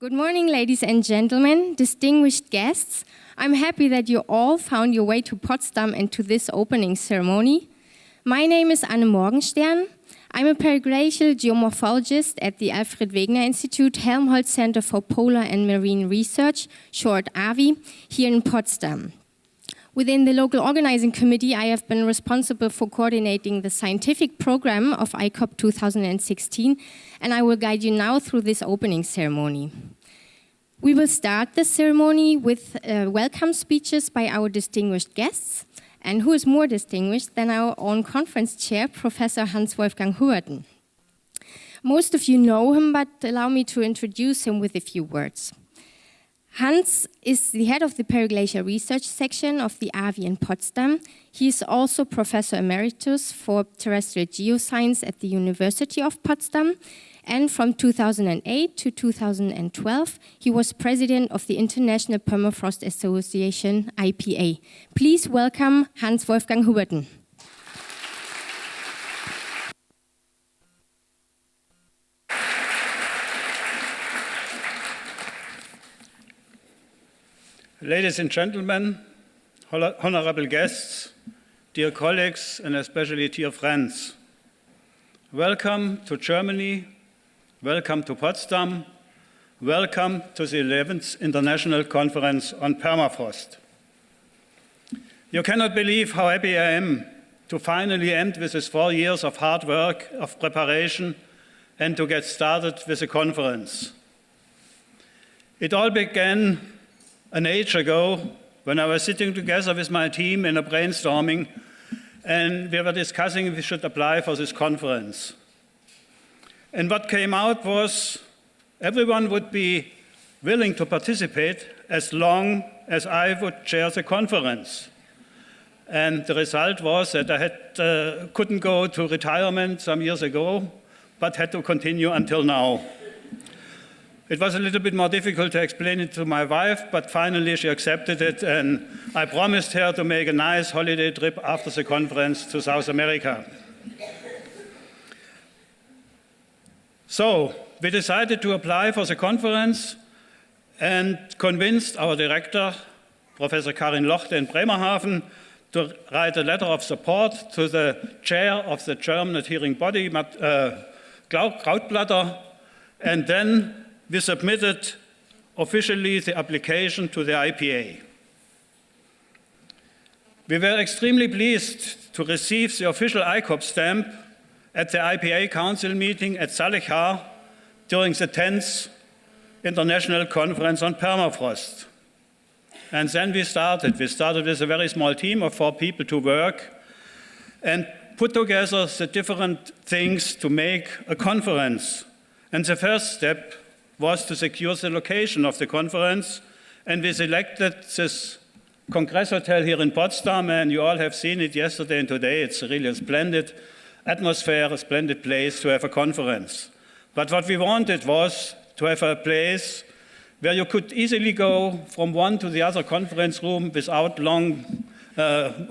Good morning, ladies and gentlemen, distinguished guests. I'm happy that you all found your way to Potsdam and to this opening ceremony. My name is Anne Morgenstern. I'm a periglacial geomorphologist at the Alfred-Wegener-Institut, Helmholtz-Center for Polar and Marine Research, short AWI, here in Potsdam. Within the local organizing committee, I have been responsible for coordinating the scientific program of ICOP2016, and I will guide you now through this opening ceremony. We will start the ceremony with welcome speeches by our distinguished guests, and who is more distinguished than our own conference chair, Professor Hans-Wolfgang Huerten. Most of you know him, but allow me to introduce him with a few words. Hans is the head of the periglacial research section of the AWI in Potsdam. He is also Professor Emeritus for Terrestrial Geoscience at the University of Potsdam. And from 2008 to 2012, he was president of the International Permafrost Association, IPA. Please welcome Hans-Wolfgang Huerten. Ladies and gentlemen, honorable guests, dear colleagues, and especially dear friends, welcome to Germany, welcome to Potsdam, welcome to the 11th International Conference on Permafrost. You cannot believe how happy I am to finally end with this 4 years of hard work, of preparation, and to get started with the conference. It all began an age ago, when I was sitting together with my team in a brainstorming, and we were discussing if we should apply for this conference. And what came out was everyone would be willing to participate as long as I would chair the conference. And the result was that I couldn't go to retirement some years ago, but had to continue until now. It was a little bit more difficult to explain it to my wife, but finally she accepted it, and I promised her to make a nice holiday trip after the conference to South America. So we decided to apply for the conference and convinced our director, Professor Karin Lochte in Bremerhaven, to write a letter of support to the chair of the German adhering body, Krautblatter, and then we submitted officially the application to the IPA. We were extremely pleased to receive the official ICOP stamp at the IPA Council meeting at Zalechar during the 10th International Conference on Permafrost. And then we started. We started with a very small team of 4 people to work and put together the different things to make a conference. And the first step was to secure the location of the conference, and we selected this Congress Hotel here in Potsdam, and you all have seen it yesterday and today. It's really a splendid atmosphere, a splendid place to have a conference. But what we wanted was to have a place where you could easily go from one to the other conference room without long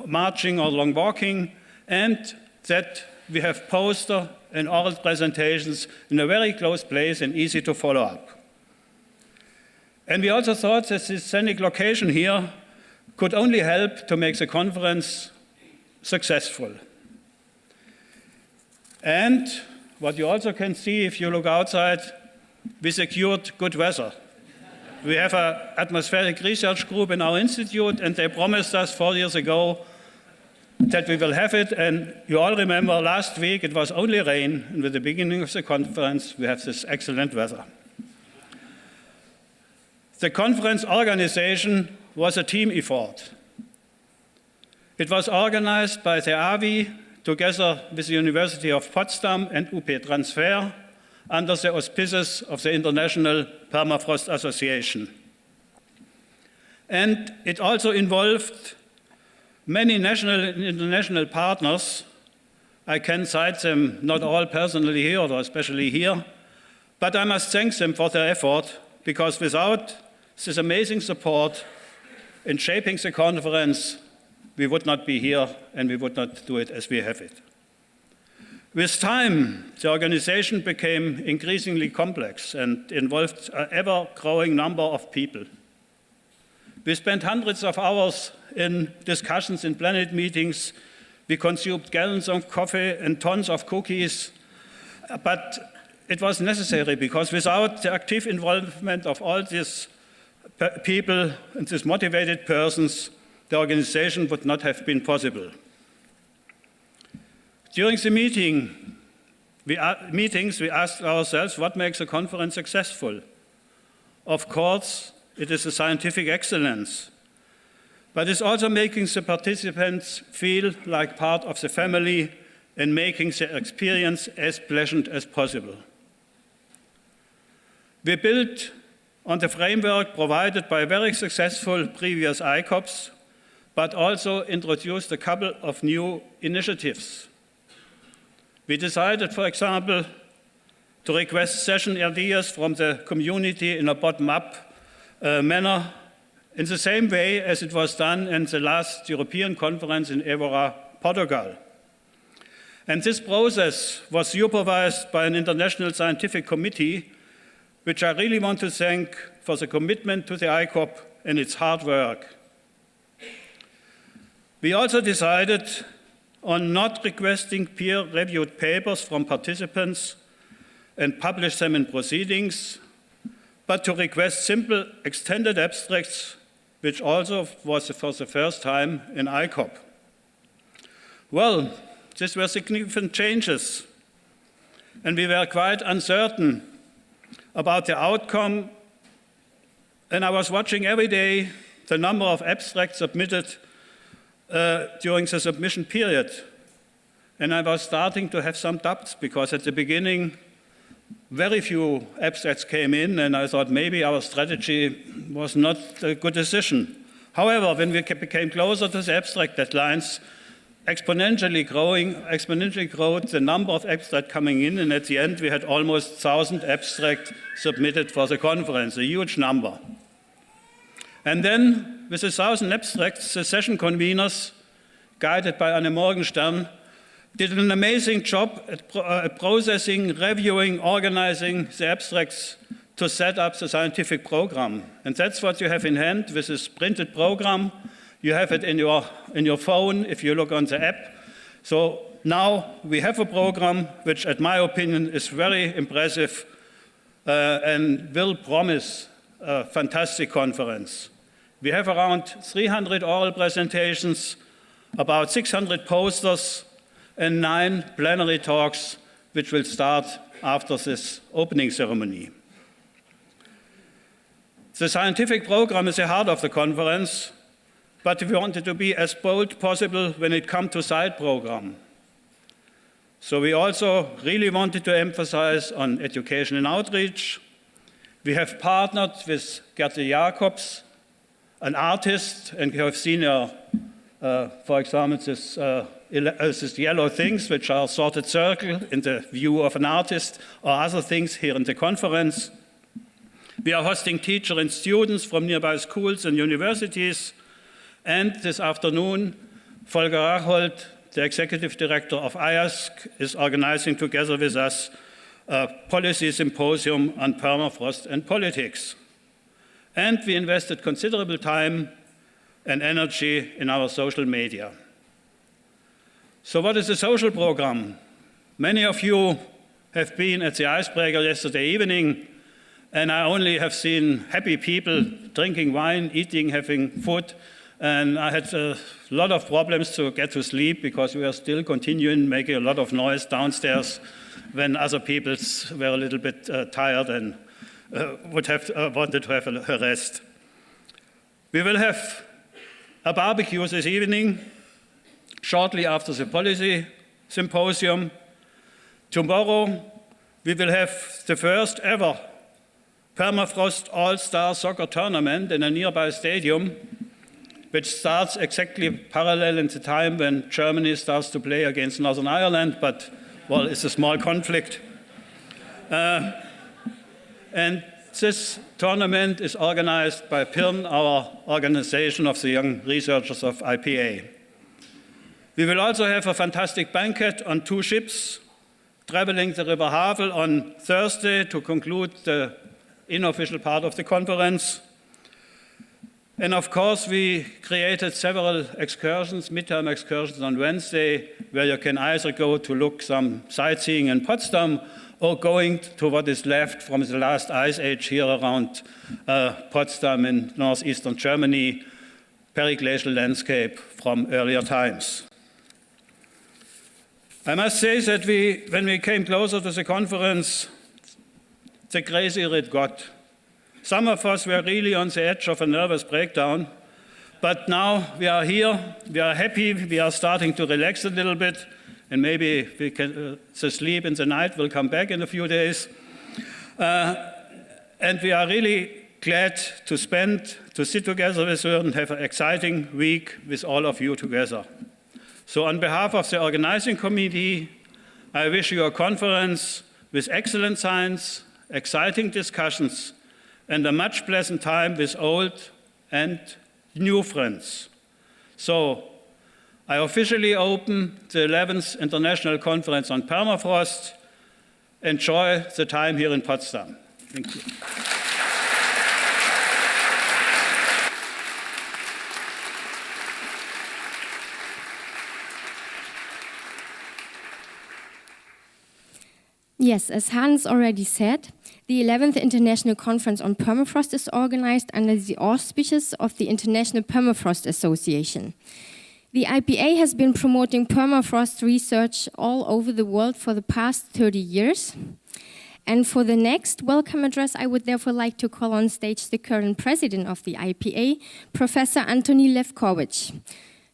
marching or long walking, and that we have poster and oral presentations in a very close place and easy to follow up. And we also thought that this scenic location here could only help to make the conference successful. And what you also can see if you look outside, we secured good weather. We have an atmospheric research group in our institute, and they promised us 4 years ago that we will have it, and you all remember last week it was only rain, and with the beginning of the conference we have this excellent weather. The conference organization was a team effort. It was organized by the AWI together with the University of Potsdam and UP Transfer under the auspices of the International Permafrost Association. And it also involved many national and international partners. I can cite them, not all personally here, or especially here, but I must thank them for their effort, because without this amazing support in shaping the conference, we would not be here and we would not do it as we have it. With time, the organization became increasingly complex and involved an ever-growing number of people. We spent hundreds of hours in discussions in planet meetings. We consumed gallons of coffee and tons of cookies. But it was necessary because without the active involvement of all these people and these motivated persons, the organization would not have been possible. During the meetings, we asked ourselves what makes a conference successful. Of course, it is the scientific excellence, but it's also making the participants feel like part of the family and making the experience as pleasant as possible. We built on the framework provided by very successful previous ICOPs, but also introduced a couple of new initiatives. We decided, for example, to request session ideas from the community in a bottom-up manner, in the same way as it was done in the last European conference in Évora, Portugal. And this process was supervised by an international scientific committee, which I really want to thank for the commitment to the ICOP and its hard work. We also decided on not requesting peer-reviewed papers from participants and publish them in proceedings, but to request simple extended abstracts, which also was for the first time in ICOP. Well, these were significant changes, and we were quite uncertain about the outcome, and I was watching every day the number of abstracts submitted during the submission period. And I was starting to have some doubts because at the beginning, very few abstracts came in, and I thought maybe our strategy was not a good decision. However, when we became closer to the abstract deadlines, exponentially growed the number of abstracts coming in, and at the end we had almost 1,000 abstracts submitted for the conference, a huge number. And then, with 1,000 abstracts, the session conveners, guided by Anne Morgenstern, did an amazing job at processing, reviewing, organizing the abstracts to set up the scientific program. And that's what you have in hand with this printed program. You have it in your phone if you look on the app. So now we have a program which, in my opinion, is very impressive and will promise a fantastic conference. We have around 300 oral presentations, about 600 posters, and 9 plenary talks, which will start after this opening ceremony. The scientific program is the heart of the conference, but we wanted to be as bold as possible when it comes to side program. So we also really wanted to emphasize on education and outreach. We have partnered with Gerthe Jacobs, an artist, and you have seen for example, this yellow things, which are sorted circle in the view of an artist, or other things here in the conference. We are hosting teachers and students from nearby schools and universities. And this afternoon, Volker Rachold, the executive director of IASC, is organizing together with us a policy symposium on permafrost and politics. And we invested considerable time and energy in our social media. So what is the social program? Many of you have been at the Icebreaker yesterday evening, and I only have seen happy people drinking wine, eating, having food, and I had a lot of problems to get to sleep because we are still continuing making a lot of noise downstairs when other people were a little bit tired and would have wanted to have a rest. We will have a barbecue this evening, shortly after the policy symposium. Tomorrow, we will have the first ever permafrost all-star soccer tournament in a nearby stadium, which starts exactly parallel in the time when Germany starts to play against Northern Ireland, but, well, it's a small conflict. And this tournament is organized by PIRN, our organization of the young researchers of IPA. We will also have a fantastic banquet on 2 ships, traveling the River Havel on Thursday to conclude the unofficial part of the conference. And of course, we created several excursions, midterm excursions on Wednesday, where you can either go to look some sightseeing in Potsdam or going to what is left from the last ice age here around Potsdam in northeastern Germany, periglacial landscape from earlier times. I must say that when we came closer to the conference, the crazier it got. Some of us were really on the edge of a nervous breakdown, but now we are here, we are happy, we are starting to relax a little bit, and maybe we can, the sleep in the night will come back in a few days. And we are really glad to sit together with you and have an exciting week with all of you together. So on behalf of the organizing committee, I wish you a conference with excellent science, exciting discussions, and a much pleasant time with old and new friends. So I officially open the 11th International Conference on Permafrost. Enjoy the time here in Potsdam. Thank you. Yes, as Hans already said, the 11th International Conference on Permafrost is organized under the auspices of the International Permafrost Association. The IPA has been promoting permafrost research all over the world for the past 30 years. And for the next welcome address, I would therefore like to call on stage the current president of the IPA, Professor Antoni Lefkovich.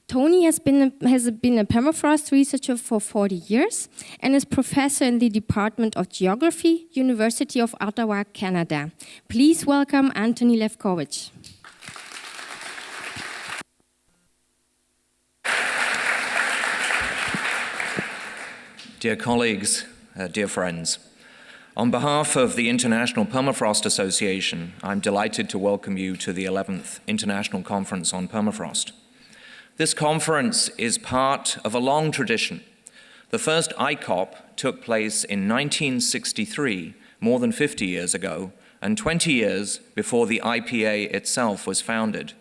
Tony has been a permafrost researcher for 40 years and is professor in the Department of Geography, University of Ottawa, Canada. Please welcome Antoni Lefkovich. Dear colleagues, dear friends, on behalf of the International Permafrost Association, I'm delighted to welcome you to the 11th International Conference on Permafrost. This conference is part of a long tradition. The first ICOP took place in 1963, more than 50 years ago, and 20 years before the IPA itself was founded.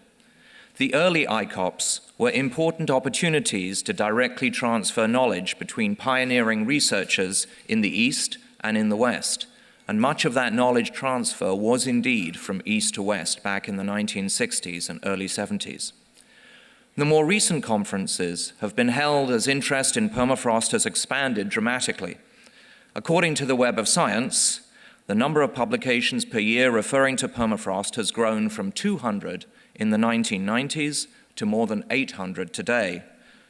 The early ICOPs were important opportunities to directly transfer knowledge between pioneering researchers in the East and in the West, and much of that knowledge transfer was indeed from East to West back in the 1960s and early 70s. The more recent conferences have been held as interest in permafrost has expanded dramatically. According to the Web of Science, the number of publications per year referring to permafrost has grown from 200 in the 1990s to more than 800 today,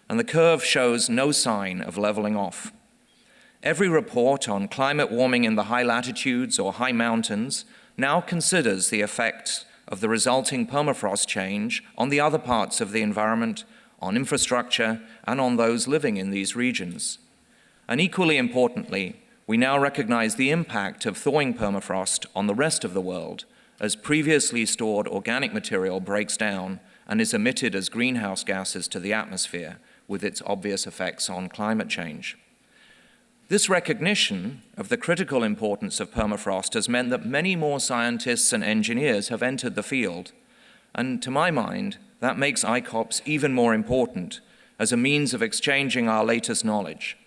and the curve shows no sign of leveling off. Every report on climate warming in the high latitudes or high mountains now considers the effects of the resulting permafrost change on the other parts of the environment, on infrastructure, and on those living in these regions. And equally importantly, we now recognize the impact of thawing permafrost on the rest of the world as previously stored organic material breaks down and is emitted as greenhouse gases to the atmosphere, with its obvious effects on climate change. This recognition of the critical importance of permafrost has meant that many more scientists and engineers have entered the field, and to my mind, that makes ICOPs even more important as a means of exchanging our latest knowledge.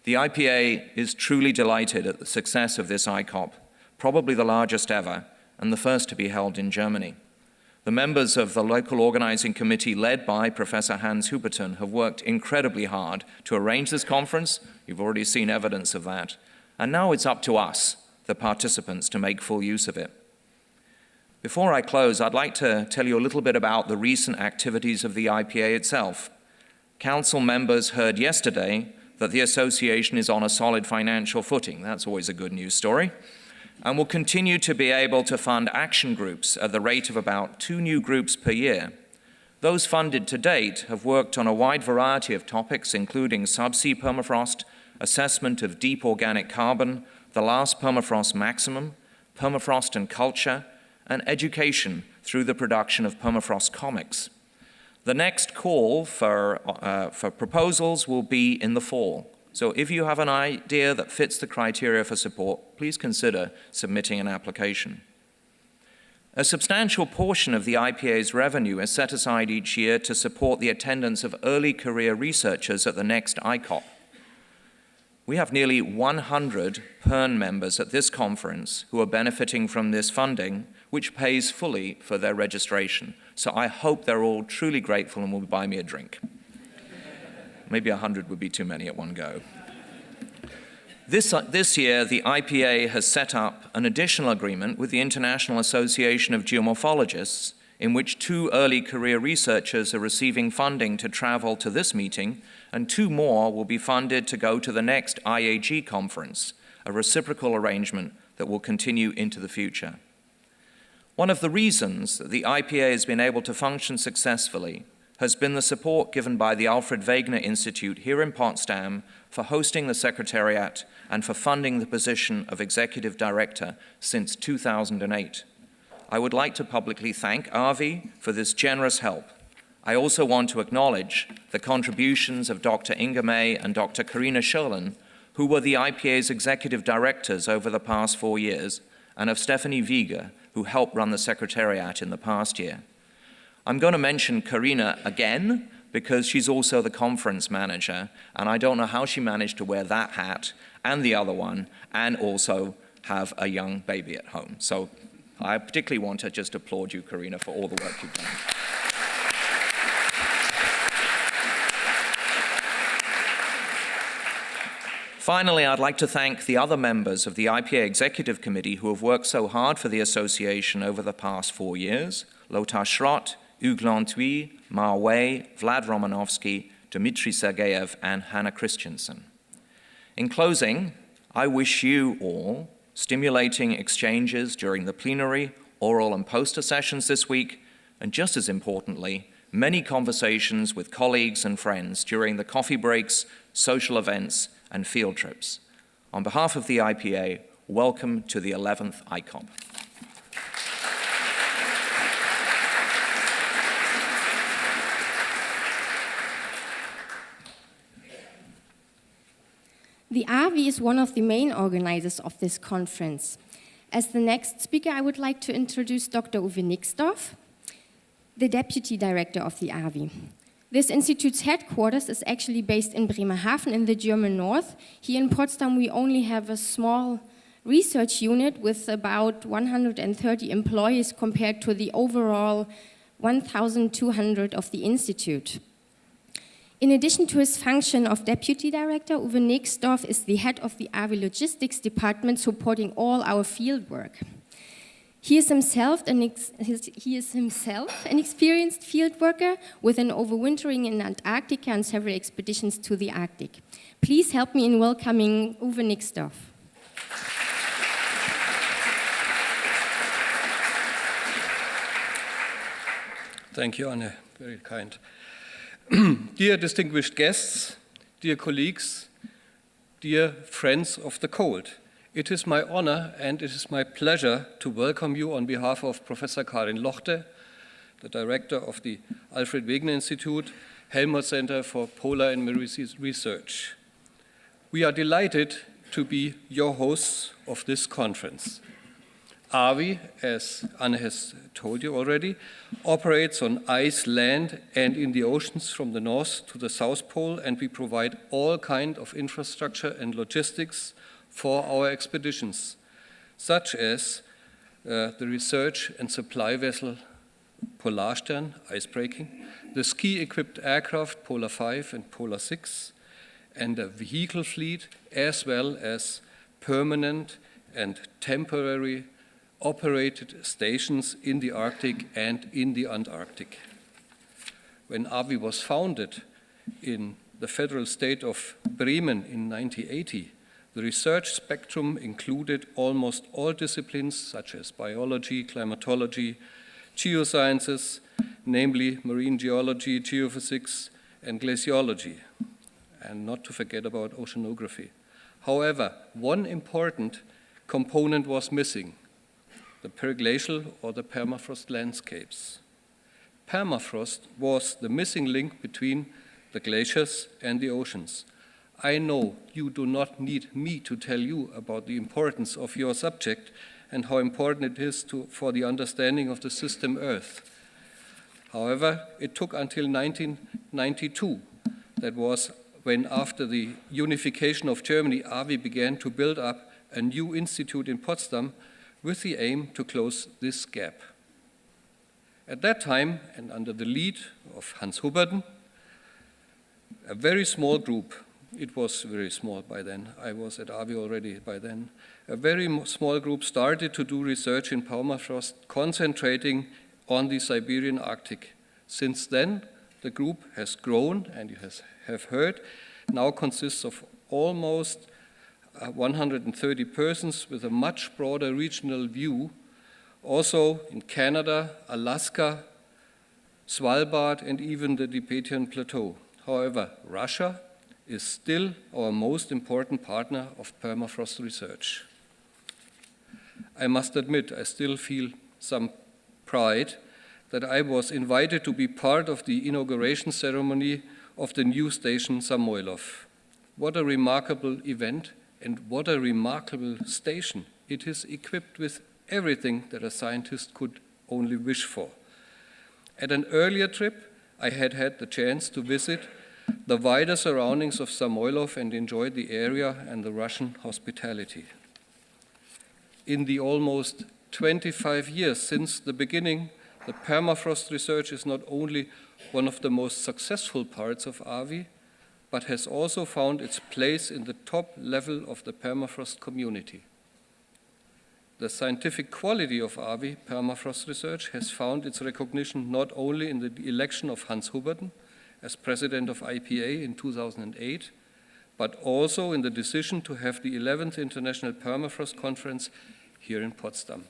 The IPA is truly delighted at the success of this ICOP, probably the largest ever, and the first to be held in Germany. The members of the local organizing committee led by Professor Hans Huberton have worked incredibly hard to arrange this conference. You've already seen evidence of that. And now it's up to us, the participants, to make full use of it. Before I close, I'd like to tell you a little bit about the recent activities of the IPA itself. Council members heard yesterday that the association is on a solid financial footing. That's always a good news story. And will continue to be able to fund action groups at the rate of about 2 new groups per year. Those funded to date have worked on a wide variety of topics, including subsea permafrost, assessment of deep organic carbon, the last permafrost maximum, permafrost and culture, and education through the production of permafrost comics. The next call for proposals will be in the fall, So if you have an idea that fits the criteria for support, please consider submitting an application. A substantial portion of the IPA's revenue is set aside each year to support the attendance of early career researchers at the next ICOP. We have nearly 100 PERN members at this conference who are benefiting from this funding, which pays fully for their registration. So I hope they're all truly grateful and will buy me a drink. Maybe 100 would be too many at one go. This year, the IPA has set up an additional agreement with the International Association of Geomorphologists, in which 2 early career researchers are receiving funding to travel to this meeting, and 2 more will be funded to go to the next IAG conference, a reciprocal arrangement that will continue into the future. One of the reasons that the IPA has been able to function successfully has been the support given by the Alfred-Wegener-Institut here in Potsdam for hosting the Secretariat and for funding the position of Executive Director since 2008. I would like to publicly thank AVI for this generous help. I also want to acknowledge the contributions of Dr. Inga May and Dr. Karina Scherlen, who were the IPA's Executive Directors over the past 4 years, and of Stephanie Wieger, who helped run the Secretariat in the past year. I'm going to mention Karina again because she's also the conference manager, and I don't know how she managed to wear that hat and the other one and also have a young baby at home. So I particularly want to just applaud you, Karina, for all the work you've done. Finally, I'd like to thank the other members of the IPA Executive Committee who have worked so hard for the association over the past 4 years: Lothar Schrott, Hugues Lantuy, Ma Wei, Vlad Romanovsky, Dmitry Sergeyev, and Hannah Christensen. In closing, I wish you all stimulating exchanges during the plenary, oral and poster sessions this week, and just as importantly, many conversations with colleagues and friends during the coffee breaks, social events, and field trips. On behalf of the IPA, welcome to the 11th ICOP. The AVI is one of the main organizers of this conference. As the next speaker, I would like to introduce Dr. Uwe Nixdorf, the Deputy Director of the AVI. This institute's headquarters is actually based in Bremerhaven in the German north. Here in Potsdam, we only have a small research unit with about 130 employees compared to the overall 1,200 of the institute. In addition to his function of Deputy Director, Uwe Nixdorf is the head of the AVI Logistics Department supporting all our field work. He is himself an experienced field worker with an overwintering in Antarctica and several expeditions to the Arctic. Please help me in welcoming Uwe Nixdorf. Thank you, Anne. Very kind. Dear distinguished guests, dear colleagues, dear friends of the cold, it is my honor and it is my pleasure to welcome you on behalf of Professor Karin Lochte, the director of the Alfred-Wegener-Institut, Helmholtz-Center for Polar and Marine Research. We are delighted to be your hosts of this conference. AVI, as Anne has told you already, operates on ice, land, and in the oceans from the North to the South Pole, and we provide all kinds of infrastructure and logistics for our expeditions, such as the research and supply vessel Polarstern, icebreaking, the ski-equipped aircraft Polar 5 and Polar 6, and a vehicle fleet, as well as permanent and temporary operated stations in the Arctic and in the Antarctic. When AVI was founded in the federal state of Bremen in 1980, the research spectrum included almost all disciplines such as biology, climatology, geosciences, namely marine geology, geophysics, and glaciology, and not to forget about oceanography. However, one important component was missing: the periglacial or the permafrost landscapes. Permafrost was the missing link between the glaciers and the oceans. I know you do not need me to tell you about the importance of your subject and how important it is for the understanding of the system Earth. However, it took until 1992, that was when after the unification of Germany, AVI began to build up a new institute in Potsdam with the aim to close this gap. At that time, and under the lead of Hans Huberden, a very small group, it was very small by then, I was at AVI already by then, a very small group started to do research in permafrost, concentrating on the Siberian Arctic. Since then, the group has grown, and you have heard, now consists of almost 130 persons with a much broader regional view, also in Canada, Alaska, Svalbard, and even the Tibetan Plateau. However, Russia is still our most important partner of permafrost research. I must admit, I still feel some pride that I was invited to be part of the inauguration ceremony of the new station Samoylov. What a remarkable event and what a remarkable station. It is equipped with everything that a scientist could only wish for. At an earlier trip, I had the chance to visit the wider surroundings of Samoylov and enjoyed the area and the Russian hospitality. In the almost 25 years since the beginning, the permafrost research is not only one of the most successful parts of AVI, but has also found its place in the top level of the permafrost community. The scientific quality of AVI permafrost research has found its recognition not only in the election of Hans Huberden as president of IPA in 2008, but also in the decision to have the 11th International Permafrost Conference here in Potsdam.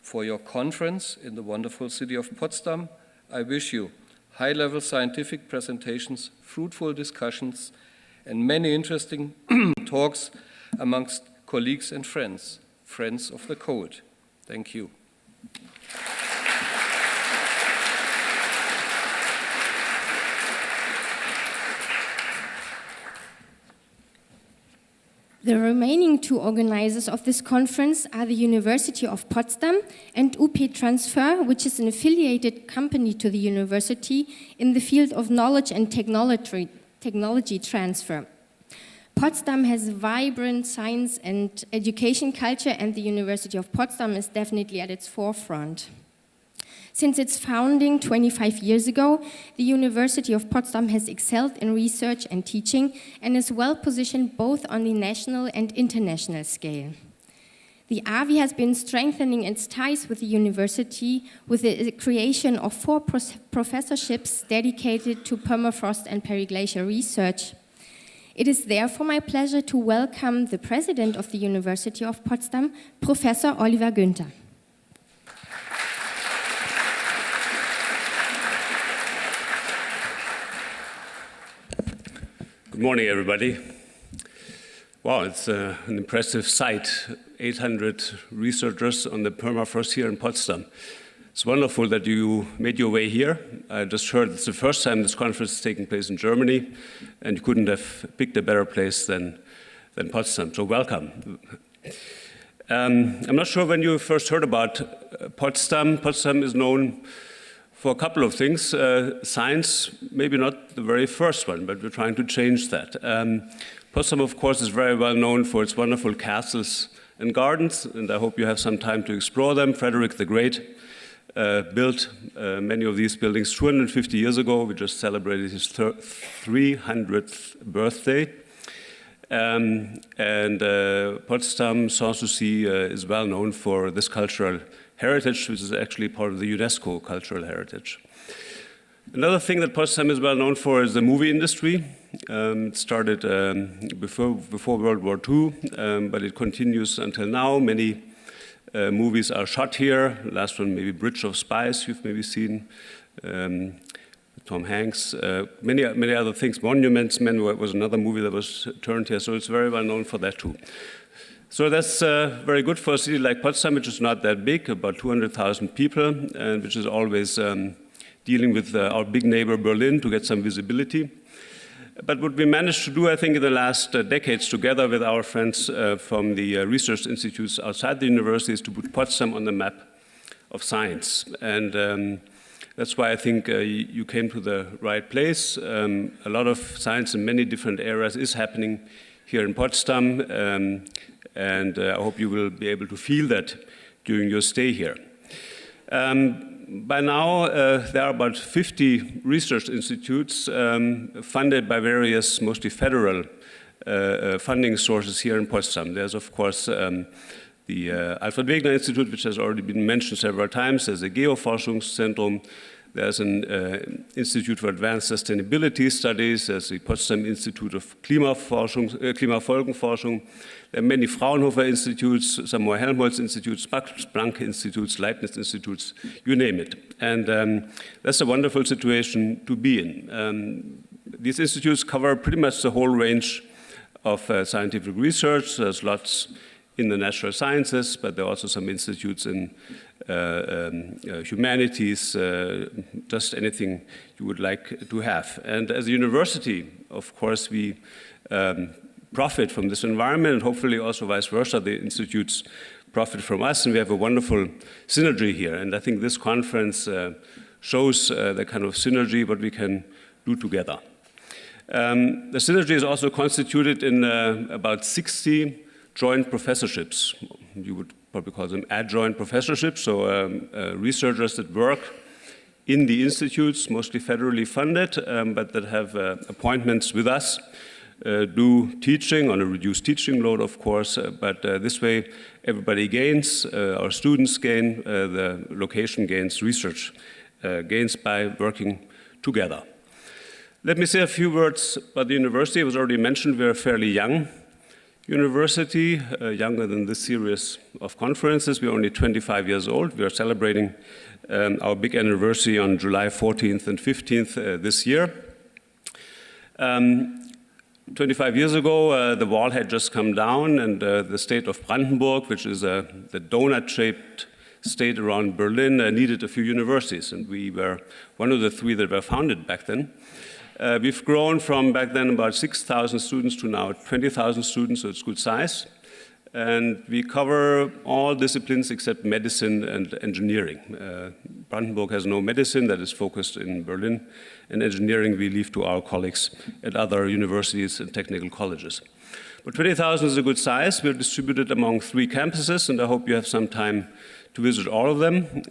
For your conference in the wonderful city of Potsdam, I wish you high-level scientific presentations, fruitful discussions, and many interesting talks amongst colleagues and friends of the cold. Thank you. The remaining two organizers of this conference are the University of Potsdam and UP Transfer, which is an affiliated company to the university in the field of knowledge and technology transfer. Potsdam has a vibrant science and education culture, and the University of Potsdam is definitely at its forefront. Since its founding 25 years ago, the University of Potsdam has excelled in research and teaching and is well positioned both on the national and international scale. The AVI has been strengthening its ties with the university with the creation of 4 professorships dedicated to permafrost and periglacial research. It is therefore my pleasure to welcome the president of the University of Potsdam, Professor Oliver Günther. Good morning, everybody. Wow, it's an impressive sight. 800 researchers on the permafrost here in Potsdam. It's wonderful that you made your way here. I just heard it's the first time this conference is taking place in Germany, and you couldn't have picked a better place than Potsdam, so welcome. I'm not sure when you first heard about Potsdam. Potsdam is known for a couple of things. Science, maybe not the very first one, but we're trying to change that. Potsdam, of course, is very well known for its wonderful castles and gardens, and I hope you have some time to explore them. Frederick the Great built many of these buildings 250 years ago. We just celebrated his 300th birthday. Potsdam, Sanssouci is well known for this cultural heritage, which is actually part of the UNESCO cultural heritage. Another thing that Potsdam is well known for is the movie industry. It started before World War II, but it continues until now. Many movies are shot here. The last one, maybe Bridge of Spies, you've maybe seen. Tom Hanks, many other things. Monuments Men was another movie that was turned here, so it's very well known for that too. So that's very good for a city like Potsdam, which is not that big, about 200,000 people, and which is always dealing with our big neighbor Berlin to get some visibility. But what we managed to do, I think, in the last decades, together with our friends from the research institutes outside the university, is to put Potsdam on the map of science. And that's why I think you came to the right place. A lot of science in many different areas is happening here in Potsdam, and I hope you will be able to feel that during your stay here. By now, there are about 50 research institutes funded by various, mostly federal funding sources here in Potsdam. There's, of course, the Alfred-Wegener-Institut, which has already been mentioned several times. There's the Helmholtz-Zentrum. There's an Institute for Advanced Sustainability Studies. There's the Potsdam Institute of Klimafolgenforschung. There are many Fraunhofer Institutes, some more Helmholtz-Instituts, Max-Planck-Instituts, Leibniz-Institutes, you name it. And that's a wonderful situation to be in. These institutes cover pretty much the whole range of scientific research. There's lots in the natural sciences, but there are also some institutes in humanities, just anything you would like to have. And as a university, of course, we profit from this environment, and hopefully also vice versa, the institutes profit from us, and we have a wonderful synergy here. And I think this conference shows the kind of synergy, what we can do together. The synergy is also constituted in about 60 joint professorships. You would probably call them adjoint professorships, so researchers that work in the institutes, mostly federally funded, but that have appointments with us, do teaching on a reduced teaching load, of course, but this way everybody gains, our students gain, the location gains, research gains by working together. Let me say a few words about the university. It was already mentioned we're a fairly young university, younger than this series of conferences. We're only 25 years old. We are celebrating our big anniversary on July 14th and 15th this year. 25 years ago, the wall had just come down, and the state of Brandenburg, which is the donut-shaped state around Berlin, needed a few universities, and we were one of the 3 that were founded back then. We've grown from back then about 6,000 students to now 20,000 students, so it's good size. And we cover all disciplines except medicine and engineering. Brandenburg has no medicine, that is focused in Berlin, and engineering we leave to our colleagues at other universities and technical colleges. But 20,000 is a good size. We're distributed among 3 campuses, and I hope you have some time to visit all of them.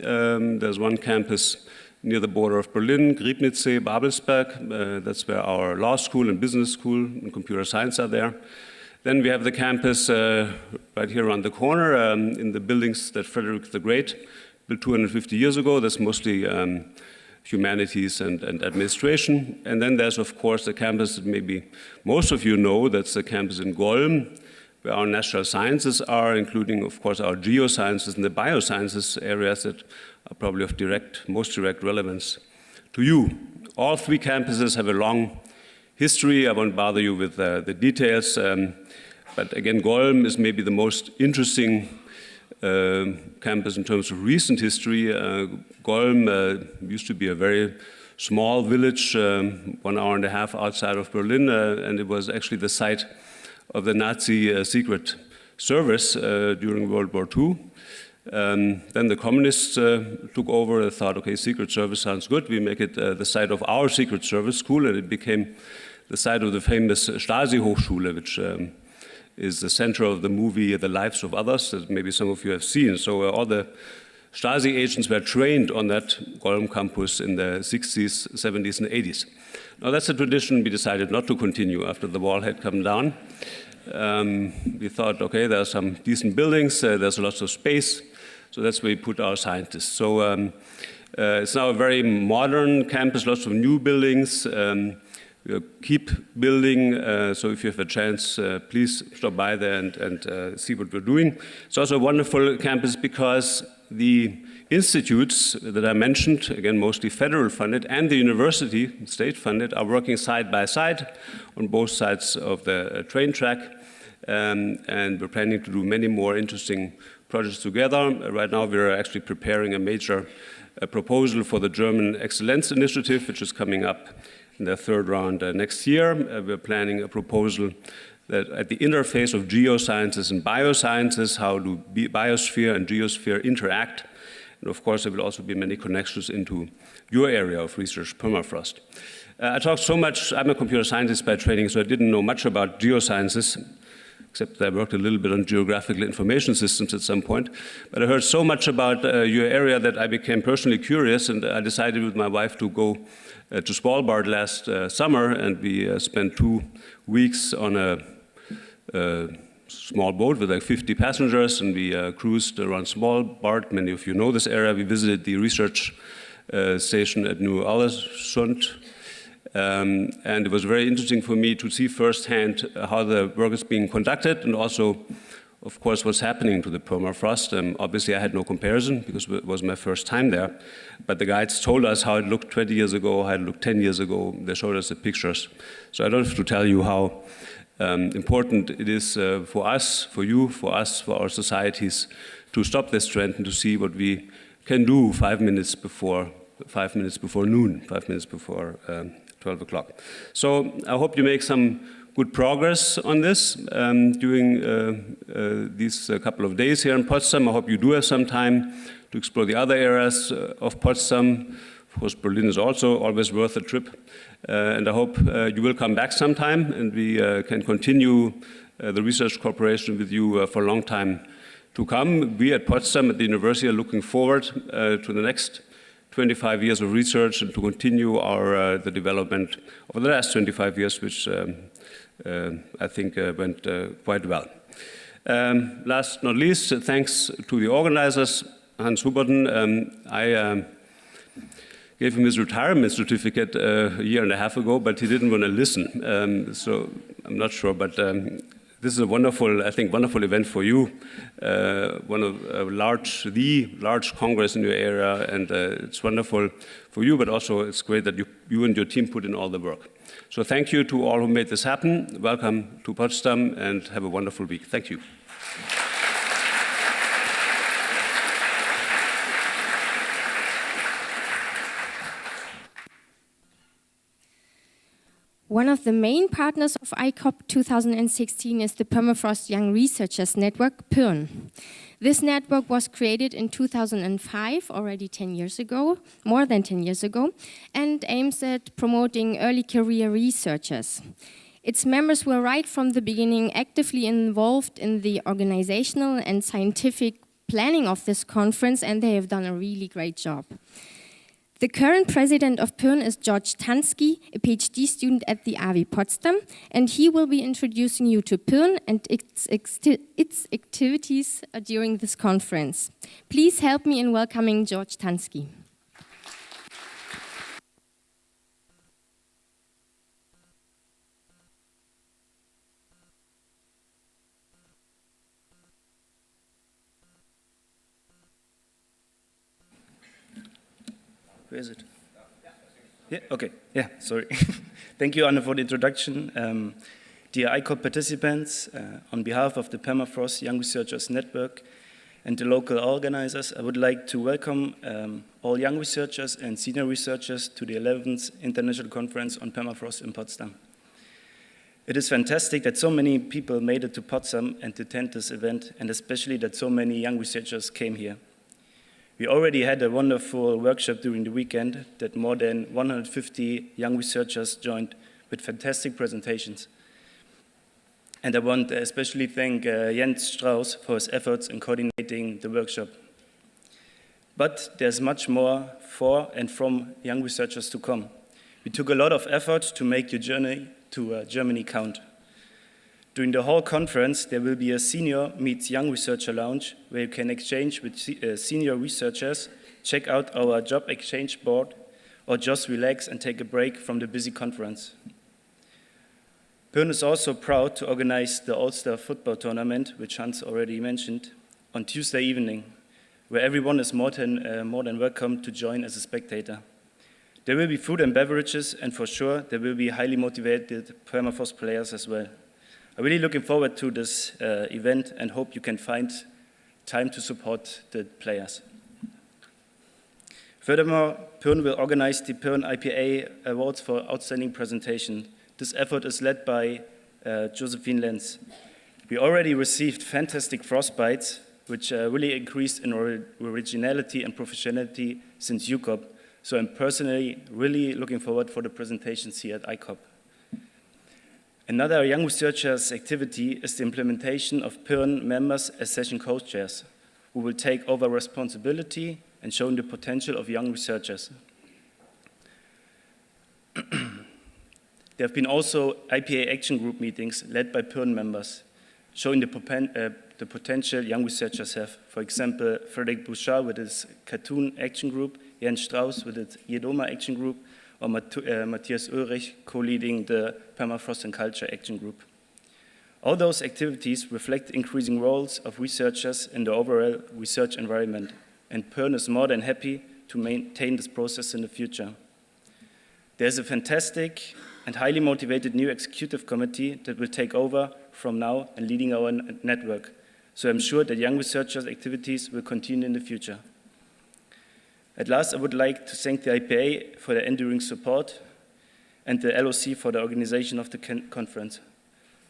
There's one campus near the border of Berlin, Griebnitz, Babelsberg. That's where our law school and business school and computer science are there. Then we have the campus right here around the corner in the buildings that Frederick the Great built 250 years ago. That's mostly humanities and administration. And then there's, of course, the campus that maybe most of you know. That's the campus in Golm, where our natural sciences are, including, of course, our geosciences and the biosciences areas that are probably of most direct relevance to you. All 3 campuses have a long history. I won't bother you with the details, but again, Golm is maybe the most interesting campus in terms of recent history. Golm used to be a very small village, 1.5 hours outside of Berlin, and it was actually the site of the Nazi secret service during World War II. Then the communists took over and thought, okay, secret service sounds good. We make it the site of our secret service school, and it became the site of the famous Stasi-Hochschule, which is the center of the movie The Lives of Others, that maybe some of you have seen. So all the Stasi agents were trained on that Golm campus in the 60s, 70s, and 80s. Now that's a tradition we decided not to continue after the wall had come down. We thought, okay, there are some decent buildings, there's lots of space, so that's where we put our scientists. So it's now a very modern campus, lots of new buildings. We'll keep building, so if you have a chance, please stop by there and see what we're doing. It's also a wonderful campus because the institutes that I mentioned, again, mostly federal funded, and the university, state funded, are working side by side on both sides of the train track. And we're planning to do many more interesting projects together. Right now, we're actually preparing a major proposal for the German Excellence Initiative, which is coming up in the third round next year. We're planning a proposal that at the interface of geosciences and biosciences, how do biosphere and geosphere interact? And of course, there will also be many connections into your area of research, permafrost. I talked so much, I'm a computer scientist by training, so I didn't know much about geosciences, except that I worked a little bit on geographical information systems at some point. But I heard so much about your area that I became personally curious, and I decided with my wife to go to Svalbard last summer, and we spent 2 weeks on a small boat with like 50 passengers, and we cruised around Svalbard. Many of you know this area. We visited the research station at New Alesund. And it was very interesting for me to see firsthand how the work is being conducted, and also, of course, what's happening to the permafrost. Obviously, I had no comparison because it was my first time there. But the guides told us how it looked 20 years ago, how it looked 10 years ago. They showed us the pictures. So I don't have to tell you how important it is for us, for you, for us, for our societies to stop this trend and to see what we can do 5 minutes before noon, 5 minutes before 12 o'clock. So I hope you make some good progress on this during these couple of days here in Potsdam. I hope you do have some time to explore the other areas of Potsdam. Of course, Berlin is also always worth a trip. And I hope you will come back sometime, and we can continue the research cooperation with you for a long time to come. We at Potsdam, at the university, are looking forward to the next 25 years of research and to continue the development over the last 25 years, which I think went quite well. Last not least, thanks to the organizers, Hans Huberden. I gave him his retirement certificate a year and a half ago, but he didn't want to listen. So I'm not sure, but this is a wonderful, I think, wonderful event for you. One of the large congress in your area, and it's wonderful for you, but also it's great that you and your team put in all the work. So thank you to all who made this happen. Welcome to Potsdam, and have a wonderful week. Thank you. One of the main partners of ICOP2016 is the Permafrost Young Researchers Network, PYRN. This network was created in 2005, already 10 years ago, more than 10 years ago, and aims at promoting early career researchers. Its members were right from the beginning actively involved in the organizational and scientific planning of this conference, and they have done a really great job. The current president of PYRN is George Tansky, a PhD student at the AWI Potsdam, and he will be introducing you to PYRN and its activities during this conference. Please help me in welcoming George Tansky. Where is it? Yeah, okay. Yeah, sorry. Thank you, Anne, for the introduction. Dear ICOP participants, on behalf of the Permafrost Young Researchers Network and the local organizers, I would like to welcome all young researchers and senior researchers to the 11th International Conference on Permafrost in Potsdam. It is fantastic that so many people made it to Potsdam and to attend this event, and especially that so many young researchers came here. We already had a wonderful workshop during the weekend that more than 150 young researchers joined with fantastic presentations. And I want to especially thank Jens Strauss for his efforts in coordinating the workshop. But there's much more for and from young researchers to come. We took a lot of effort to make your journey to Germany count. During the whole conference, there will be a senior meets young researcher lounge where you can exchange with senior researchers, check out our job exchange board, or just relax and take a break from the busy conference. PYRN is also proud to organize the All-Star Football Tournament, which Hans already mentioned, on Tuesday evening, where everyone is more than welcome to join as a spectator. There will be food and beverages, and for sure, there will be highly motivated permafrost players as well. I'm really looking forward to this event and hope you can find time to support the players. Furthermore, PERN will organize the PERN IPA Awards for Outstanding Presentation. This effort is led by Josephine Lenz. We already received fantastic frostbites, which really increased in originality and professionality since ICOP. So I'm personally really looking forward for the presentations here at ICOP. Another young researchers activity is the implementation of PERN members as session co-chairs, who will take over responsibility and showing the potential of young researchers. There have been also IPA action group meetings led by PERN members, showing the potential young researchers have. For example, Frédéric Bouchard with his cartoon action group, Jens Strauss with his Iedoma action group, or Matthias Ulrich co-leading the Permafrost and Culture action group. All those activities reflect increasing roles of researchers in the overall research environment, and PERN is more than happy to maintain this process in the future. There's a fantastic and highly motivated new executive committee that will take over from now and leading our network. So I'm sure that young researchers' activities will continue in the future. At last, I would like to thank the IPA for their enduring support and the LOC for the organization of the conference.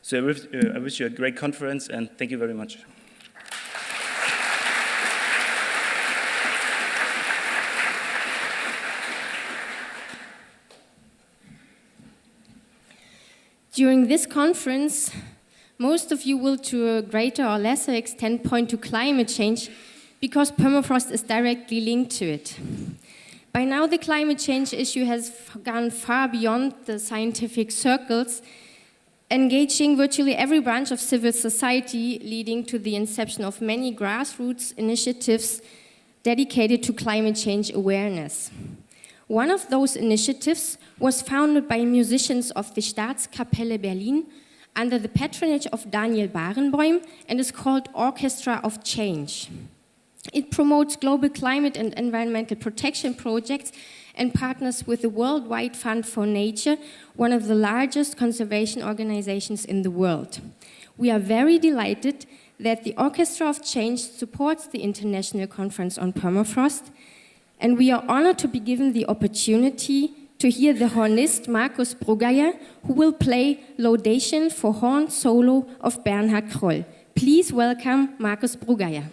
So I wish you a great conference and thank you very much. During this conference, most of you will to a greater or lesser extent point to climate change because permafrost is directly linked to it. By now, the climate change issue has gone far beyond the scientific circles, engaging virtually every branch of civil society, leading to the inception of many grassroots initiatives dedicated to climate change awareness. One of those initiatives was founded by musicians of the Staatskapelle Berlin under the patronage of Daniel Barenboim and is called Orchestra of Change. It promotes global climate and environmental protection projects and partners with the Worldwide Fund for Nature, one of the largest conservation organizations in the world. We are very delighted that the Orchestra of Change supports the International Conference on Permafrost, and we are honored to be given the opportunity to hear the hornist Markus Bruggeyer, who will play Laudation for Horn Solo of Bernhard Kroll. Please welcome Markus Bruggeyer.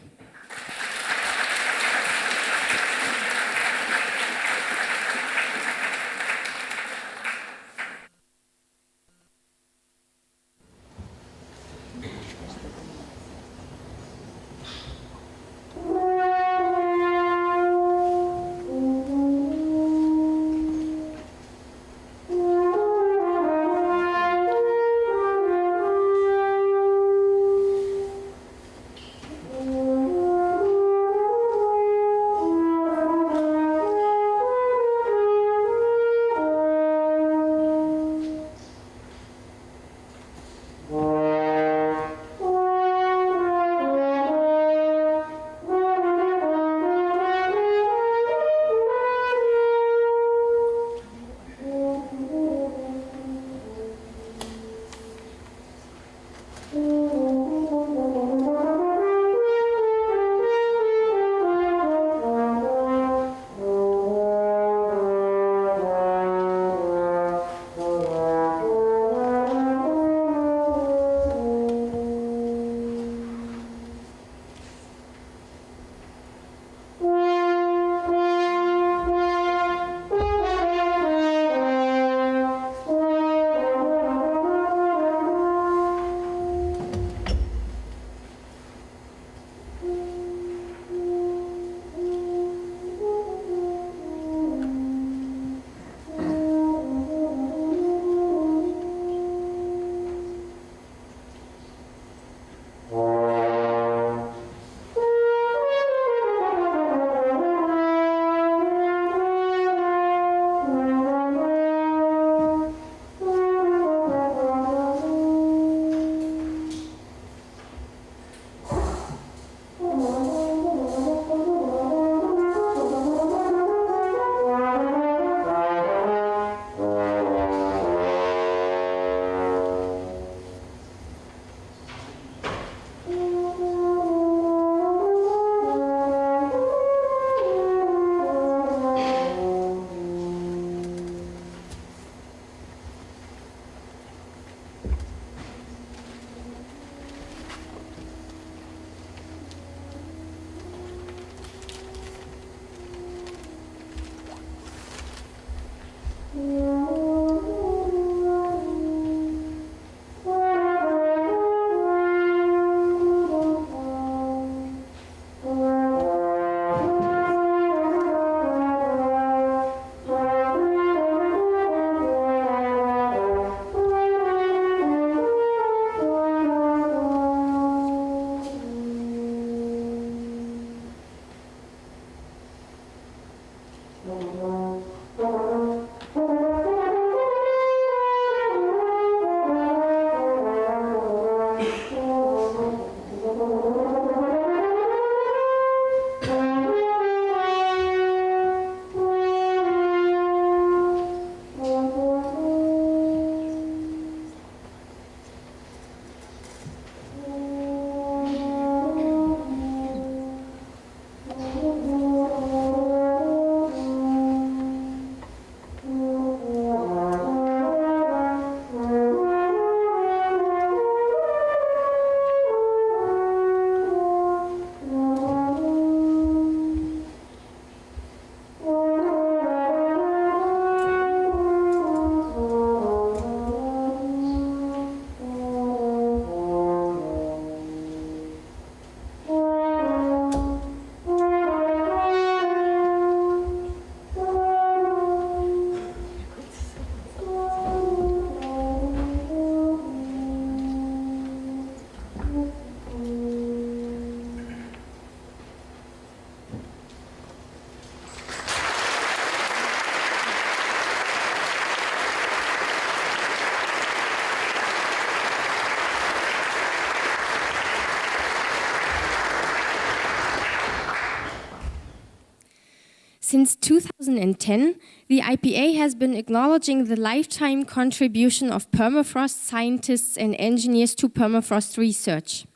Since 2010, the IPA has been acknowledging the lifetime contribution of permafrost scientists and engineers to permafrost research.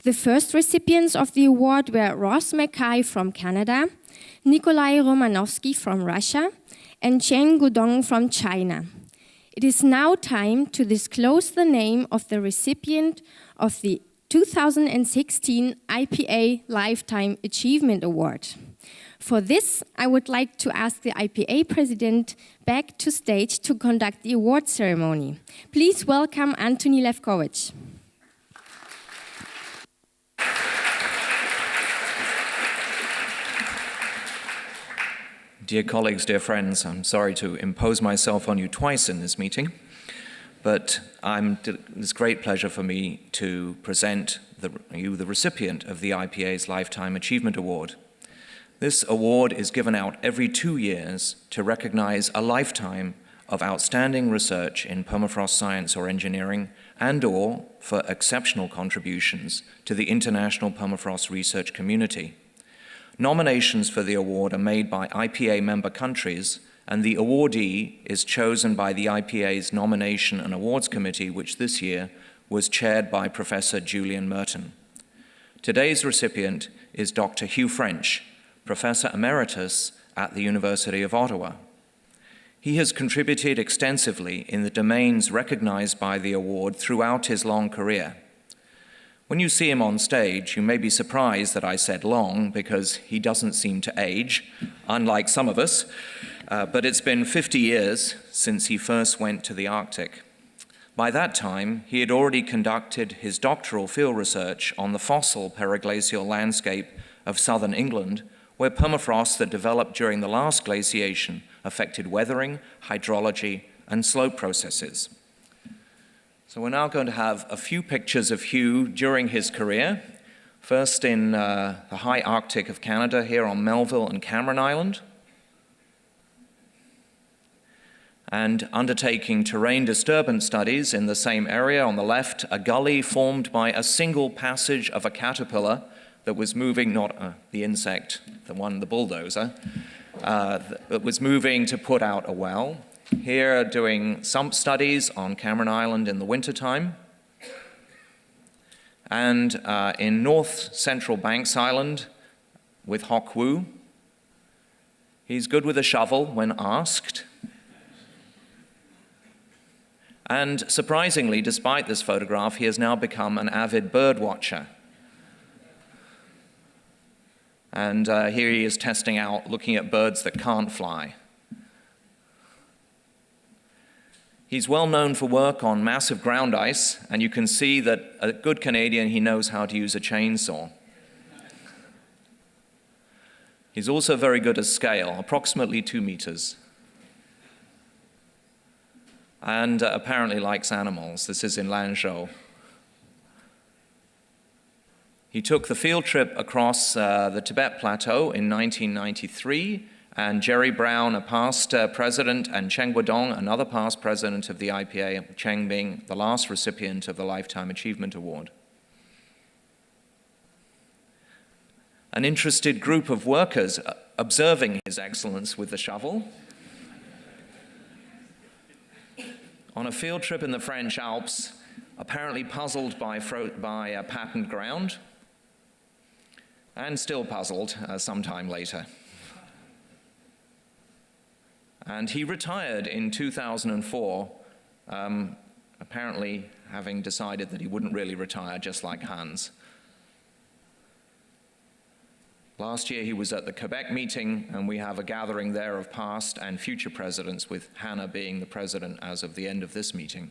The first recipients of the award were Ross Mackay from Canada, Nikolai Romanovsky from Russia, and Chen Gudong from China. It is now time to disclose the name of the recipient of the 2016 IPA Lifetime Achievement Award. For this, I would like to ask the IPA president back to stage to conduct the award ceremony. Please welcome Antoni Levkovich. Dear colleagues, dear friends, I'm sorry to impose myself on you twice in this meeting, but it's great pleasure for me to present you the recipient of the IPA's Lifetime Achievement Award. This award is given out every 2 years to recognize a lifetime of outstanding research in permafrost science or engineering and/or for exceptional contributions to the international permafrost research community. Nominations for the award are made by IPA member countries, and the awardee is chosen by the IPA's Nomination and Awards Committee, which this year was chaired by Professor Julian Merton. Today's recipient is Dr. Hugh French, Professor Emeritus at the University of Ottawa. He has contributed extensively in the domains recognized by the award throughout his long career. When you see him on stage, you may be surprised that I said long, because he doesn't seem to age, unlike some of us, but it's been 50 years since he first went to the Arctic. By that time, he had already conducted his doctoral field research on the fossil periglacial landscape of southern England, where permafrost that developed during the last glaciation affected weathering, hydrology, and slope processes. So we're now going to have a few pictures of Hugh during his career, first in the high Arctic of Canada, here on Melville and Cameron Island, and undertaking terrain disturbance studies in the same area. On the left, a gully formed by a single passage of a caterpillar that was moving, not the insect, the bulldozer, that was moving to put out a well. Here doing sump studies on Cameron Island in the wintertime. And in north central Banks Island with Hock Woo. He's good with a shovel when asked. And surprisingly, despite this photograph, he has now become an avid bird watcher. And here he is testing out, looking at birds that can't fly. He's well known for work on massive ground ice, and you can see that a good Canadian, he knows how to use a chainsaw. He's also very good at scale, approximately 2 meters. And apparently likes animals. This is in Lanzhou. He took the field trip across the Tibet Plateau in 1993, and Jerry Brown, a past president, and Chen Guodong, another past president of the IPA, Chen being the last recipient of the Lifetime Achievement Award. An interested group of workers observing his excellence with the shovel. On a field trip in the French Alps, apparently puzzled by patterned ground, and still puzzled sometime later. And he retired in 2004, apparently having decided that he wouldn't really retire, just like Hans. Last year he was at the Quebec meeting, and we have a gathering there of past and future presidents, with Hannah being the president as of the end of this meeting.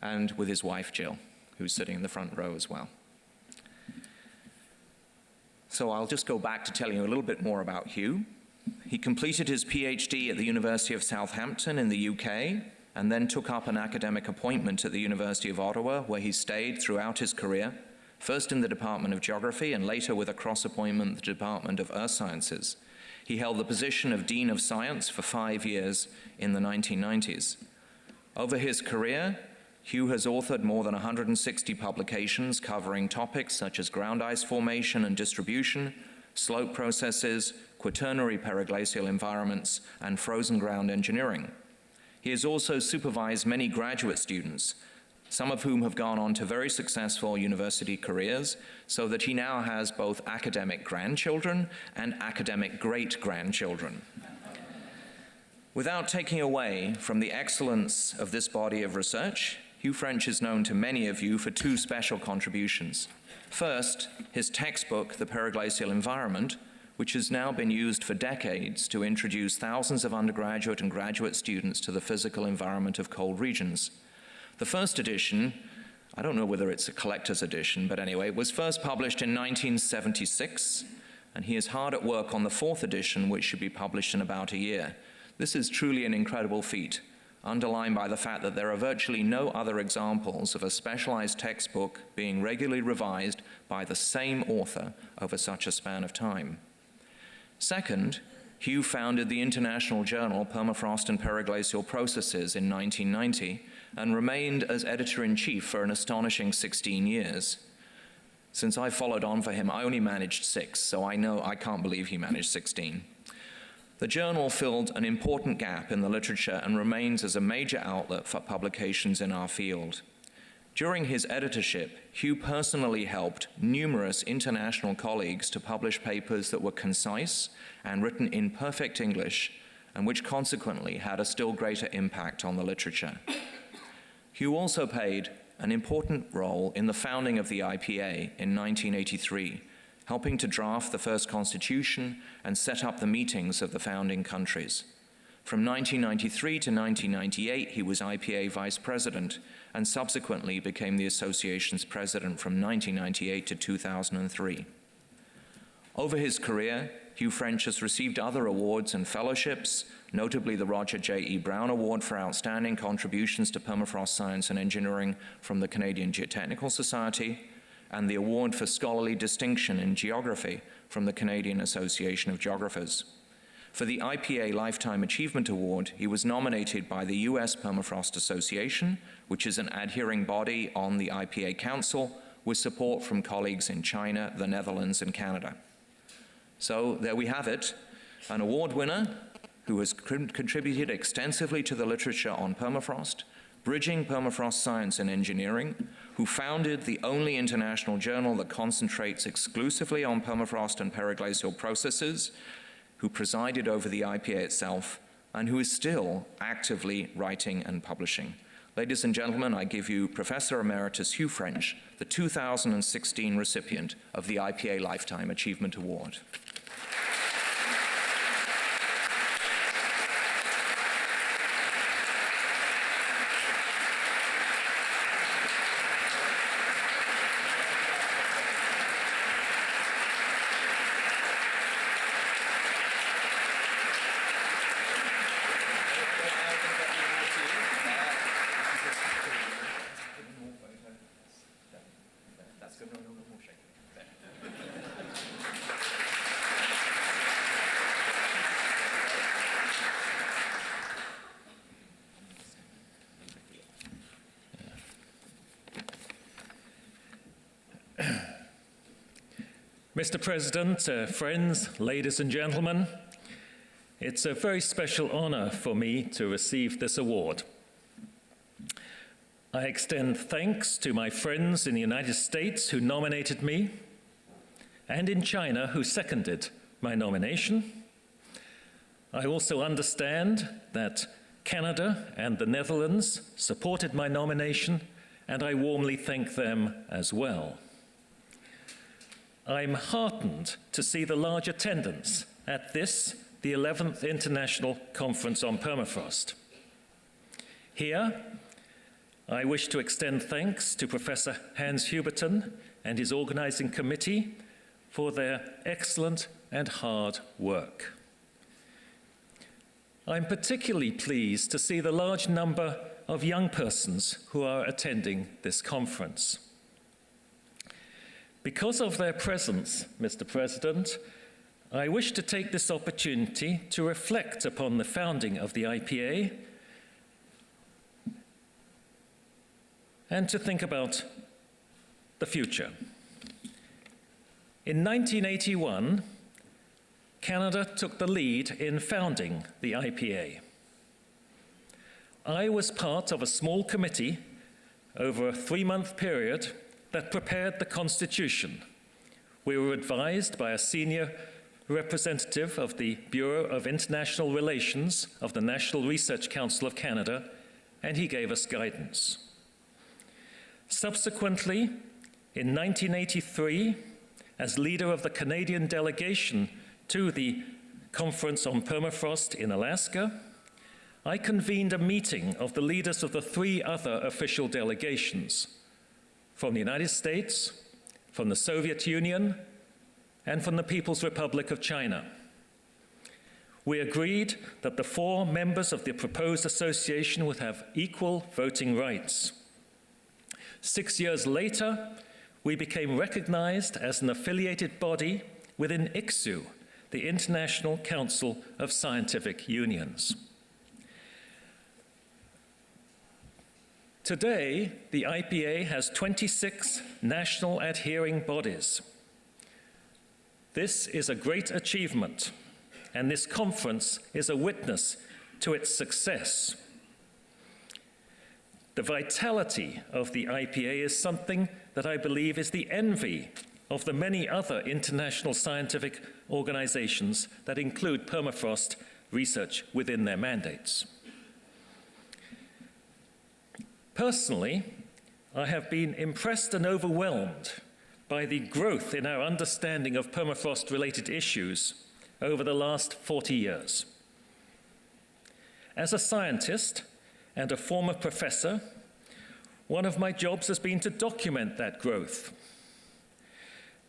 And with his wife, Jill, who's sitting in the front row as well. So I'll just go back to telling you a little bit more about Hugh. He completed his PhD at the University of Southampton in the UK, and then took up an academic appointment at the University of Ottawa, where he stayed throughout his career, first in the Department of Geography and later with a cross-appointment in the Department of Earth Sciences. He held the position of Dean of Science for 5 years in the 1990s. Over his career, Hugh has authored more than 160 publications covering topics such as ground ice formation and distribution, slope processes, quaternary periglacial environments, and frozen ground engineering. He has also supervised many graduate students, some of whom have gone on to very successful university careers, so that he now has both academic grandchildren and academic great-grandchildren. Without taking away from the excellence of this body of research, Hugh French is known to many of you for two special contributions. First, his textbook, The Periglacial Environment, which has now been used for decades to introduce thousands of undergraduate and graduate students to the physical environment of cold regions. The first edition, I don't know whether it's a collector's edition, but anyway, it was first published in 1976, and he is hard at work on the fourth edition, which should be published in about a year. This is truly an incredible feat, underlined by the fact that there are virtually no other examples of a specialized textbook being regularly revised by the same author over such a span of time. Second, Hugh founded the international journal Permafrost and Periglacial Processes in 1990 and remained as editor-in-chief for an astonishing 16 years. Since I followed on for him, I only managed 6, so I can't believe he managed 16. The journal filled an important gap in the literature and remains as a major outlet for publications in our field. During his editorship, Hugh personally helped numerous international colleagues to publish papers that were concise and written in perfect English, and which consequently had a still greater impact on the literature. Hugh also played an important role in the founding of the IPA in 1983, helping to draft the first constitution and set up the meetings of the founding countries. From 1993 to 1998, he was IPA vice president and subsequently became the association's president from 1998 to 2003. Over his career, Hugh French has received other awards and fellowships, notably the Roger J. E. Brown Award for Outstanding Contributions to Permafrost Science and Engineering from the Canadian Geotechnical Society, and the Award for Scholarly Distinction in Geography from the Canadian Association of Geographers. For the IPA Lifetime Achievement Award, he was nominated by the US Permafrost Association, which is an adhering body on the IPA Council, with support from colleagues in China, the Netherlands, and Canada. So there we have it, an award winner who has contributed extensively to the literature on permafrost, bridging permafrost science and engineering, who founded the only international journal that concentrates exclusively on permafrost and periglacial processes, who presided over the IPA itself, and who is still actively writing and publishing. Ladies and gentlemen, I give you Professor Emeritus Hugh French, the 2016 recipient of the IPA Lifetime Achievement Award. Mr. President, friends, ladies and gentlemen, it's a very special honor for me to receive this award. I extend thanks to my friends in the United States who nominated me, and in China who seconded my nomination. I also understand that Canada and the Netherlands supported my nomination, and I warmly thank them as well. I'm heartened to see the large attendance at this, the 11th International Conference on Permafrost. Here, I wish to extend thanks to Professor Hans Huberton and his organizing committee for their excellent and hard work. I'm particularly pleased to see the large number of young persons who are attending this conference. Because of their presence, Mr. President, I wish to take this opportunity to reflect upon the founding of the IPA and to think about the future. In 1981, Canada took the lead in founding the IPA. I was part of a small committee over a 3-month period that prepared the Constitution. We were advised by a senior representative of the Bureau of International Relations of the National Research Council of Canada, and he gave us guidance. Subsequently, in 1983, as leader of the Canadian delegation to the Conference on Permafrost in Alaska, I convened a meeting of the leaders of the 3 other official delegations from the United States, from the Soviet Union, and from the People's Republic of China. We agreed that the 4 members of the proposed association would have equal voting rights. 6 years later, we became recognized as an affiliated body within ICSU, the International Council of Scientific Unions. Today, the IPA has 26 national adhering bodies. This is a great achievement, and this conference is a witness to its success. The vitality of the IPA is something that I believe is the envy of the many other international scientific organizations that include permafrost research within their mandates. Personally, I have been impressed and overwhelmed by the growth in our understanding of permafrost-related issues over the last 40 years. As a scientist and a former professor, one of my jobs has been to document that growth.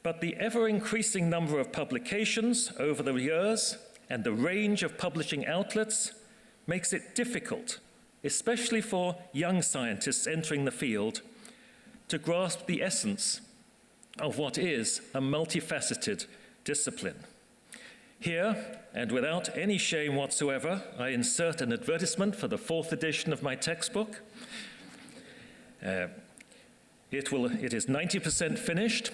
But the ever-increasing number of publications over the years and the range of publishing outlets makes it difficult, especially for young scientists entering the field, to grasp the essence of what is a multifaceted discipline. Here, and without any shame whatsoever, I insert an advertisement for the 4th edition of my textbook. It is 90% finished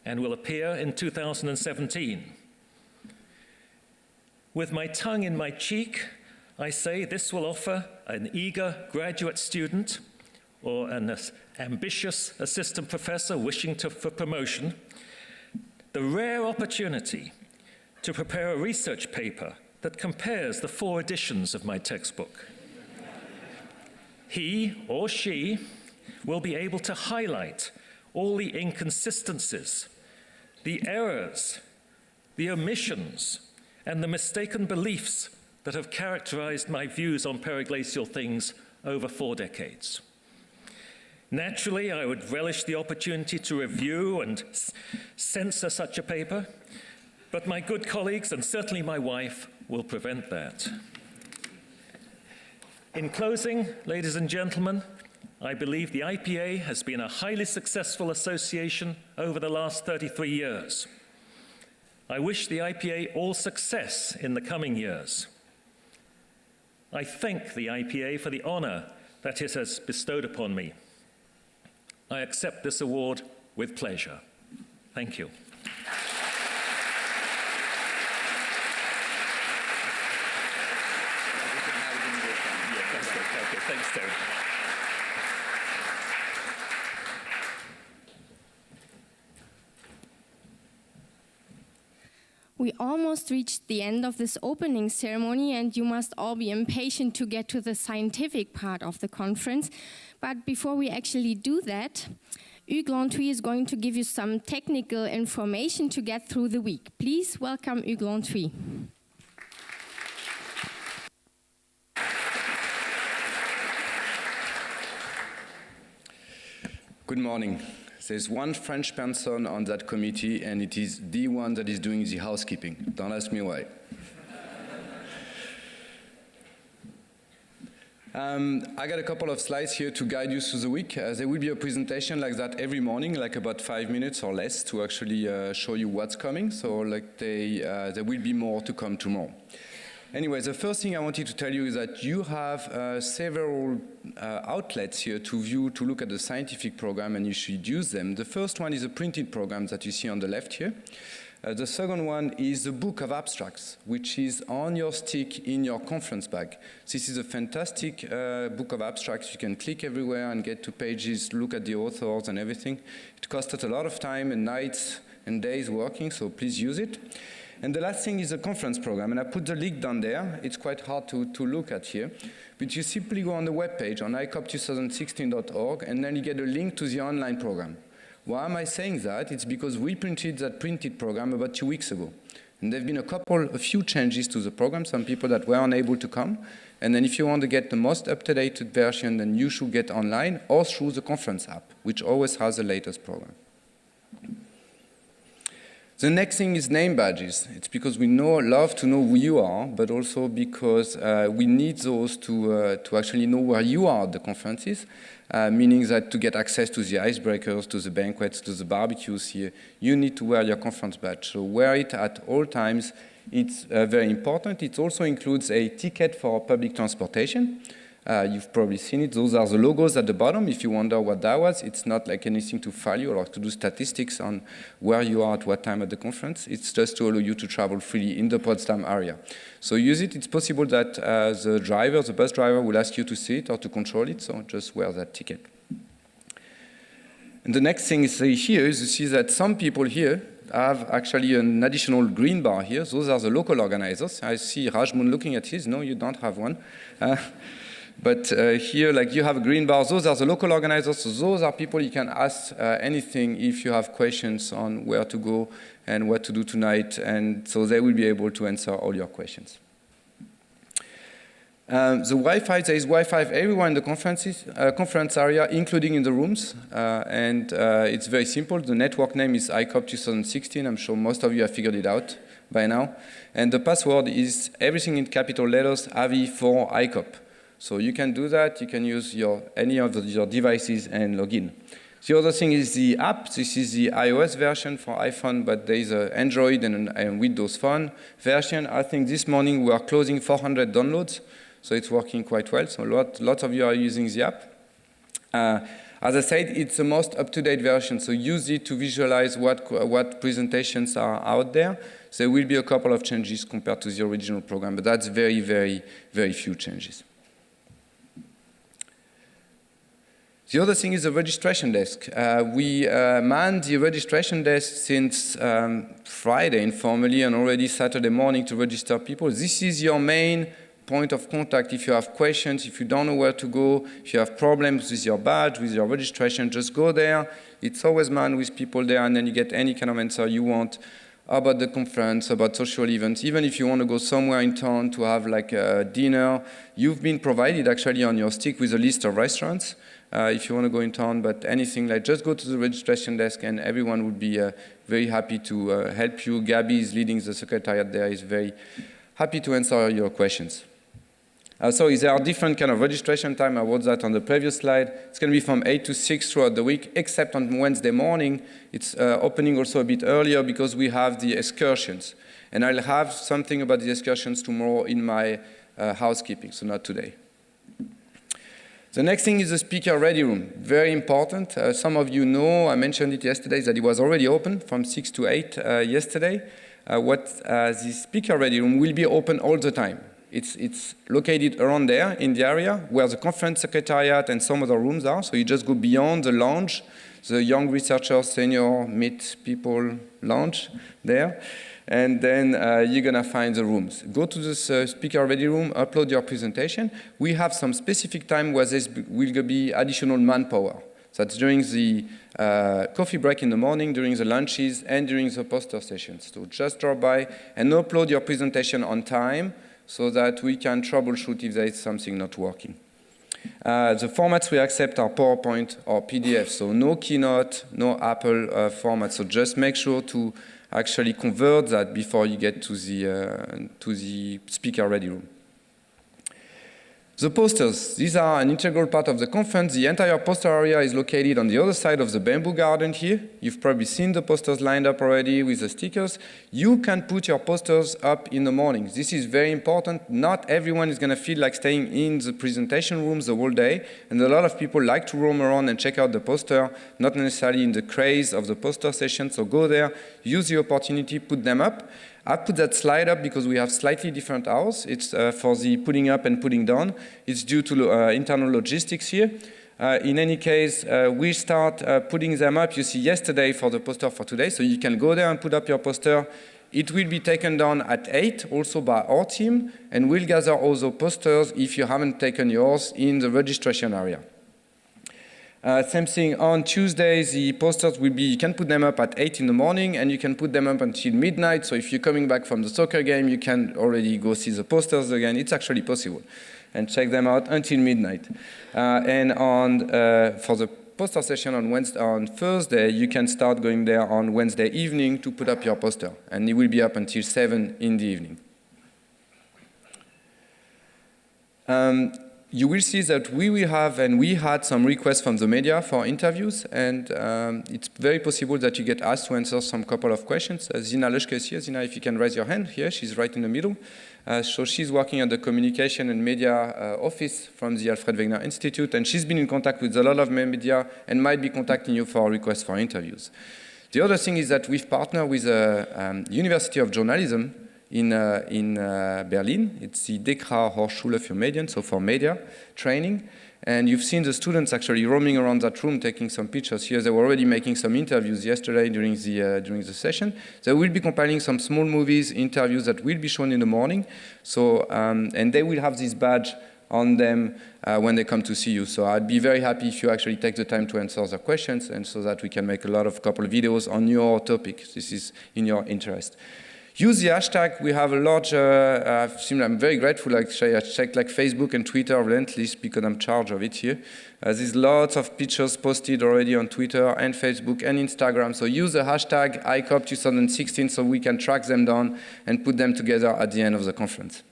and will appear in 2017. With my tongue in my cheek, I say this will offer an eager graduate student or an ambitious assistant professor wishing for promotion the rare opportunity to prepare a research paper that compares the 4 editions of my textbook. He or she will be able to highlight all the inconsistencies, the errors, the omissions, and the mistaken beliefs that have characterized my views on periglacial things over 4 decades. Naturally, I would relish the opportunity to review and censor such a paper, but my good colleagues, and certainly my wife, will prevent that. In closing, ladies and gentlemen, I believe the IPA has been a highly successful association over the last 33 years. I wish the IPA all success in the coming years. I thank the IPA for the honor that it has bestowed upon me. I accept this award with pleasure. Thank you. Thanks, Terry. We almost reached the end of this opening ceremony, and you must all be impatient to get to the scientific part of the conference. But before we actually do that, Hugues Lantry is going to give you some technical information to get through the week. Please welcome Hugues Lantry. Good morning. There's one French person on that committee, and it is the one that is doing the housekeeping. Don't ask me why. I got a couple of slides here to guide you through the week. There will be a presentation like that every morning, like about 5 minutes or less, to actually show you what's coming. So there will be more to come tomorrow. Anyway, the first thing I wanted to tell you is that you have several outlets here to look at the scientific program, and you should use them. The first one is a printed program that you see on the left here. The second one is the book of abstracts, which is on your stick in your conference bag. This is a fantastic book of abstracts. You can click everywhere and get to pages, look at the authors and everything. It cost us a lot of time and nights and days working, so please use it. And the last thing is a conference program, and I put the link down there. It's quite hard to look at here, but you simply go on the webpage on ICOP2016.org, and then you get a link to the online program. Why am I saying that? It's because we printed that printed program about 2 weeks ago. And there have been a few changes to the program, some people that were unable to come. And then if you want to get the most up-to-date version, then you should get online or through the conference app, which always has the latest program. The next thing is name badges. It's because we love to know who you are, but also because we need those to actually know where you are at the conferences, meaning that to get access to the icebreakers, to the banquets, to the barbecues here, you need to wear your conference badge. So wear it at all times. It's very important. It also includes a ticket for public transportation. You've probably seen it. Those are the logos at the bottom. If you wonder what that was, it's not like anything to file you or to do statistics on where you are at what time at the conference. It's just to allow you to travel freely in the Potsdam area. So use it. It's possible that the bus driver will ask you to see it or to control it, so just wear that ticket. And the next thing is here is you see that some people here have actually an additional green bar here. Those are the local organizers. I see Rajmoon looking at his. No, you don't have one. But here, like you have a green bar, those are the local organizers, so those are people you can ask anything if you have questions on where to go and what to do tonight, and so they will be able to answer all your questions. The Wi-Fi, there is Wi-Fi everywhere in the conference area, including in the rooms, and it's very simple. The network name is ICOP2016. I'm sure most of you have figured it out by now. And the password is everything in capital letters, AVI for ICOP. So you can do that. You can use any of your devices and log in. The other thing is the app. This is the iOS version for iPhone, but there is an Android and a Windows Phone version. I think this morning we are closing 400 downloads, so it's working quite well. So lots of you are using the app. As I said, it's the most up-to-date version, so use it to visualize what presentations are out there. So there will be a couple of changes compared to the original program, but that's very, very, very few changes. The other thing is the registration desk. We manned the registration desk since Friday informally and already Saturday morning to register people. This is your main point of contact. If you have questions, if you don't know where to go, if you have problems with your badge, with your registration, just go there. It's always manned with people there, and then you get any kind of answer you want about the conference, about social events. Even if you want to go somewhere in town to have like a dinner, you've been provided actually on your stick with a list of restaurants. If you want to go in town, but anything, like just go to the registration desk and everyone would be very happy to help you. Gabby is leading the secretariat there, is very happy to answer your questions. So there are different kind of registration time. I wrote that on the previous slide. It's going to be from 8 to 6 throughout the week, except on Wednesday morning. It's opening also a bit earlier because we have the excursions. And I'll have something about the excursions tomorrow in my housekeeping, so not today. The next thing is the speaker ready room. Very important. Some of you know, I mentioned it yesterday, that it was already open from 6 to 8 yesterday. The speaker ready room will be open all the time. It's located around there in the area where the conference secretariat and some other rooms are. So you just go beyond the lounge, the young researchers, senior, mid people lounge there. And then you're going to find the rooms. Go to the speaker ready room, upload your presentation. We have some specific time where there will be additional manpower. So that's during the coffee break in the morning, during the lunches, and during the poster sessions. So just drop by and upload your presentation on time so that we can troubleshoot if there is something not working. The formats we accept are PowerPoint or PDF, so no Keynote, no Apple format. So just make sure to actually convert that before you get to the speaker ready room. The posters, these are an integral part of the conference. The entire poster area is located on the other side of the bamboo garden here. You've probably seen the posters lined up already with the stickers. You can put your posters up in the morning. This is very important. Not everyone is going to feel like staying in the presentation rooms the whole day, and a lot of people like to roam around and check out the poster, not necessarily in the craze of the poster session, so go there, use the opportunity, put them up. I put that slide up because we have slightly different hours. It's for the putting up and putting down. It's due to internal logistics here. In any case, we start putting them up, you see, yesterday for the poster for today. So you can go there and put up your poster. It will be taken down at 8, also by our team, and we'll gather all the posters if you haven't taken yours in the registration area. Same thing on Tuesday, the posters will be, you can put them up at 8 in the morning and you can put them up until midnight. So if you're coming back from the soccer game, you can already go see the posters again. It's actually possible. And check them out until midnight. And for the poster session on Thursday, you can start going there on Wednesday evening to put up your poster. And it will be up until 7 in the evening. You will see that we will have, and we had some requests from the media for interviews, and it's very possible that you get asked to answer some couple of questions. Zina Leszke is here. Zina, if you can raise your hand here, she's right in the middle. So she's working at the communication and media office from the Alfred-Wegener-Institut, and she's been in contact with a lot of media and might be contacting you for requests for interviews. The other thing is that we've partnered with the University of Journalism in Berlin. It's the Dekra Hochschule für Medien, so for media training. And you've seen the students actually roaming around that room taking some pictures here. They were already making some interviews yesterday during the session. They will be compiling some small movies, interviews that will be shown in the morning. So, and they will have this badge on them when they come to see you. So I'd be very happy if you actually take the time to answer their questions, and so that we can make a couple of videos on your topic. This is in your interest. Use the hashtag. We have a large, I'm very grateful, actually. I checked like Facebook and Twitter relentlessly because I'm in charge of it here. There's lots of pictures posted already on Twitter and Facebook and Instagram. So use the hashtag ICOP2016 so we can track them down and put them together at the end of the conference.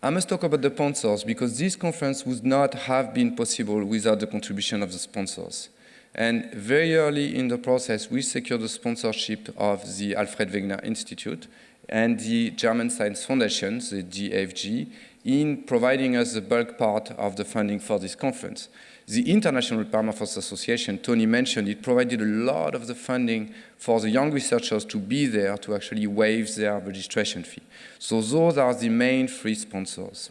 I must talk about the sponsors because this conference would not have been possible without the contribution of the sponsors. And very early in the process, we secured the sponsorship of the Alfred-Wegener-Institut and the German Science Foundation, the GFG, in providing us the bulk part of the funding for this conference. The International Permafrost Association, Tony mentioned, it provided a lot of the funding for the young researchers to be there to actually waive their registration fee. So those are the main 3 sponsors.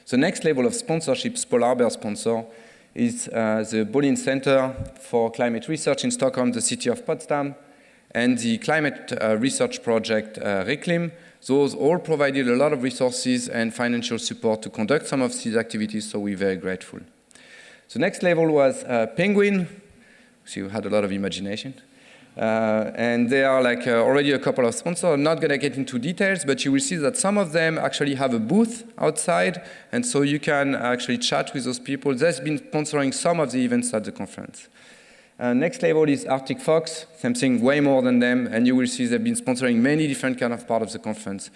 The next level of sponsorships, Polar Bear sponsor, is the Bolin Center for Climate Research in Stockholm, the city of Potsdam, and the climate research project Reclim. Those all provided a lot of resources and financial support to conduct some of these activities, so we're very grateful. The next level was Penguin. So you had a lot of imagination. And they are like already a couple of sponsors. I'm not going to get into details, but you will see that some of them actually have a booth outside, and so you can actually chat with those people. They've been sponsoring some of the events at the conference. Next level is Arctic Fox, something way more than them, and you will see they've been sponsoring many different kind of parts of the conference.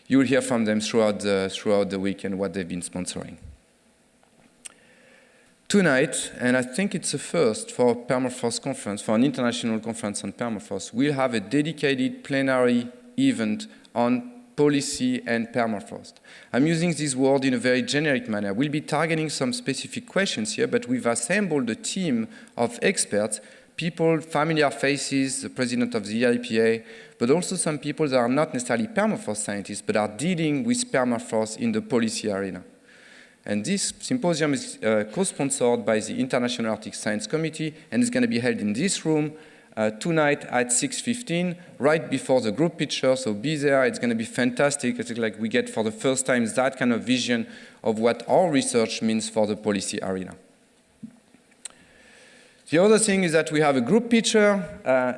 You will hear from them throughout the week and what they've been sponsoring. Tonight, and I think it's a first for a permafrost conference, for an international conference on permafrost, we'll have a dedicated plenary event on policy and permafrost. I'm using this word in a very generic manner. We'll be targeting some specific questions here, but we've assembled a team of experts, people, familiar faces, the president of the IPA, but also some people that are not necessarily permafrost scientists, but are dealing with permafrost in the policy arena. And this symposium is co-sponsored by the International Arctic Science Committee, and it's going to be held in this room tonight at 6:15, right before the group picture. So be there. It's going to be fantastic. It's like we get for the first time that kind of vision of what our research means for the policy arena. The other thing is that we have a group picture.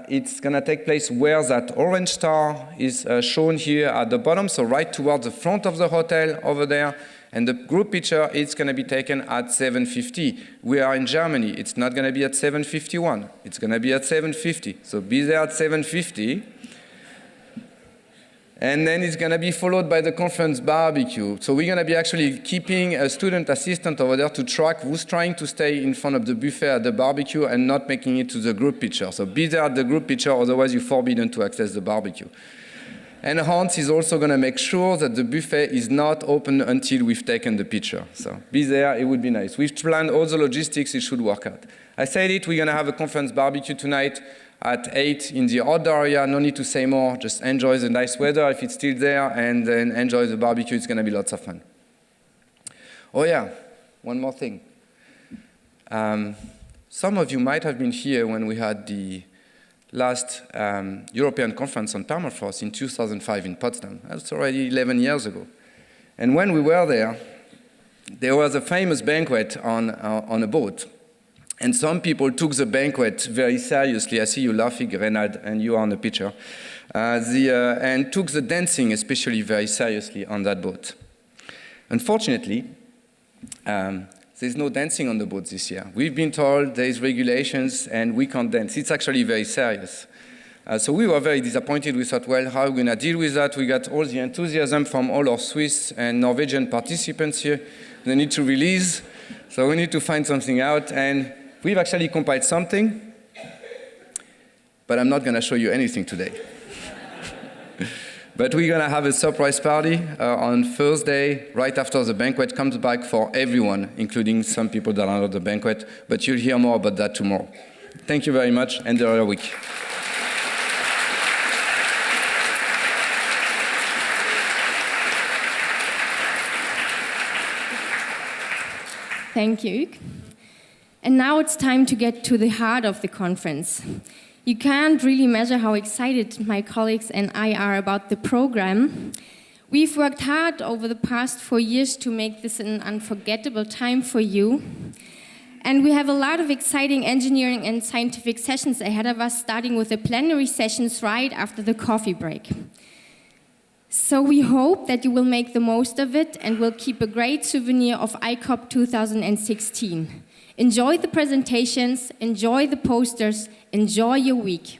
It's going to take place where that orange star is shown here at the bottom, so right towards the front of the hotel over there. And the group picture is going to be taken at 7:50. We are in Germany. It's not going to be at 7:51. It's going to be at 7:50. So be there at 7:50. And then it's going to be followed by the conference barbecue. So we're going to be actually keeping a student assistant over there to track who's trying to stay in front of the buffet at the barbecue and not making it to the group picture. So be there at the group picture, otherwise you're forbidden to access the barbecue. And Hans is also going to make sure that the buffet is not open until we've taken the picture. So be there, it would be nice. We've planned all the logistics, it should work out. I said it, we're going to have a conference barbecue tonight at 8 in the outdoor area. No need to say more, just enjoy the nice weather if it's still there, and then enjoy the barbecue. It's going to be lots of fun. Oh yeah, one more thing. Some of you might have been here when we had the last European conference on permafrost in 2005 in Potsdam. That's already 11 years ago. And when we were there was a famous banquet on a boat. And some people took the banquet very seriously. I see you laughing, Renald, and you are on the picture. And took the dancing especially very seriously on that boat. Unfortunately, there's no dancing on the boat this year. We've been told there's regulations and we can't dance. It's actually very serious. So we were very disappointed. We thought, well, how are we going to deal with that? We got all the enthusiasm from all our Swiss and Norwegian participants here. They need to release, so we need to find something out. And we've actually compiled something, but I'm not going to show you anything today. But we're going to have a surprise party on Thursday, right after the banquet comes back, for everyone, including some people that are not at the banquet. But you'll hear more about that tomorrow. Thank you very much, and enjoy your week. Thank you. And now it's time to get to the heart of the conference. You can't really measure how excited my colleagues and I are about the program. We've worked hard over the past 4 years to make this an unforgettable time for you. And we have a lot of exciting engineering and scientific sessions ahead of us, starting with the plenary sessions right after the coffee break. So we hope that you will make the most of it and will keep a great souvenir of ICOP 2016. Enjoy the presentations, enjoy the posters, enjoy your week.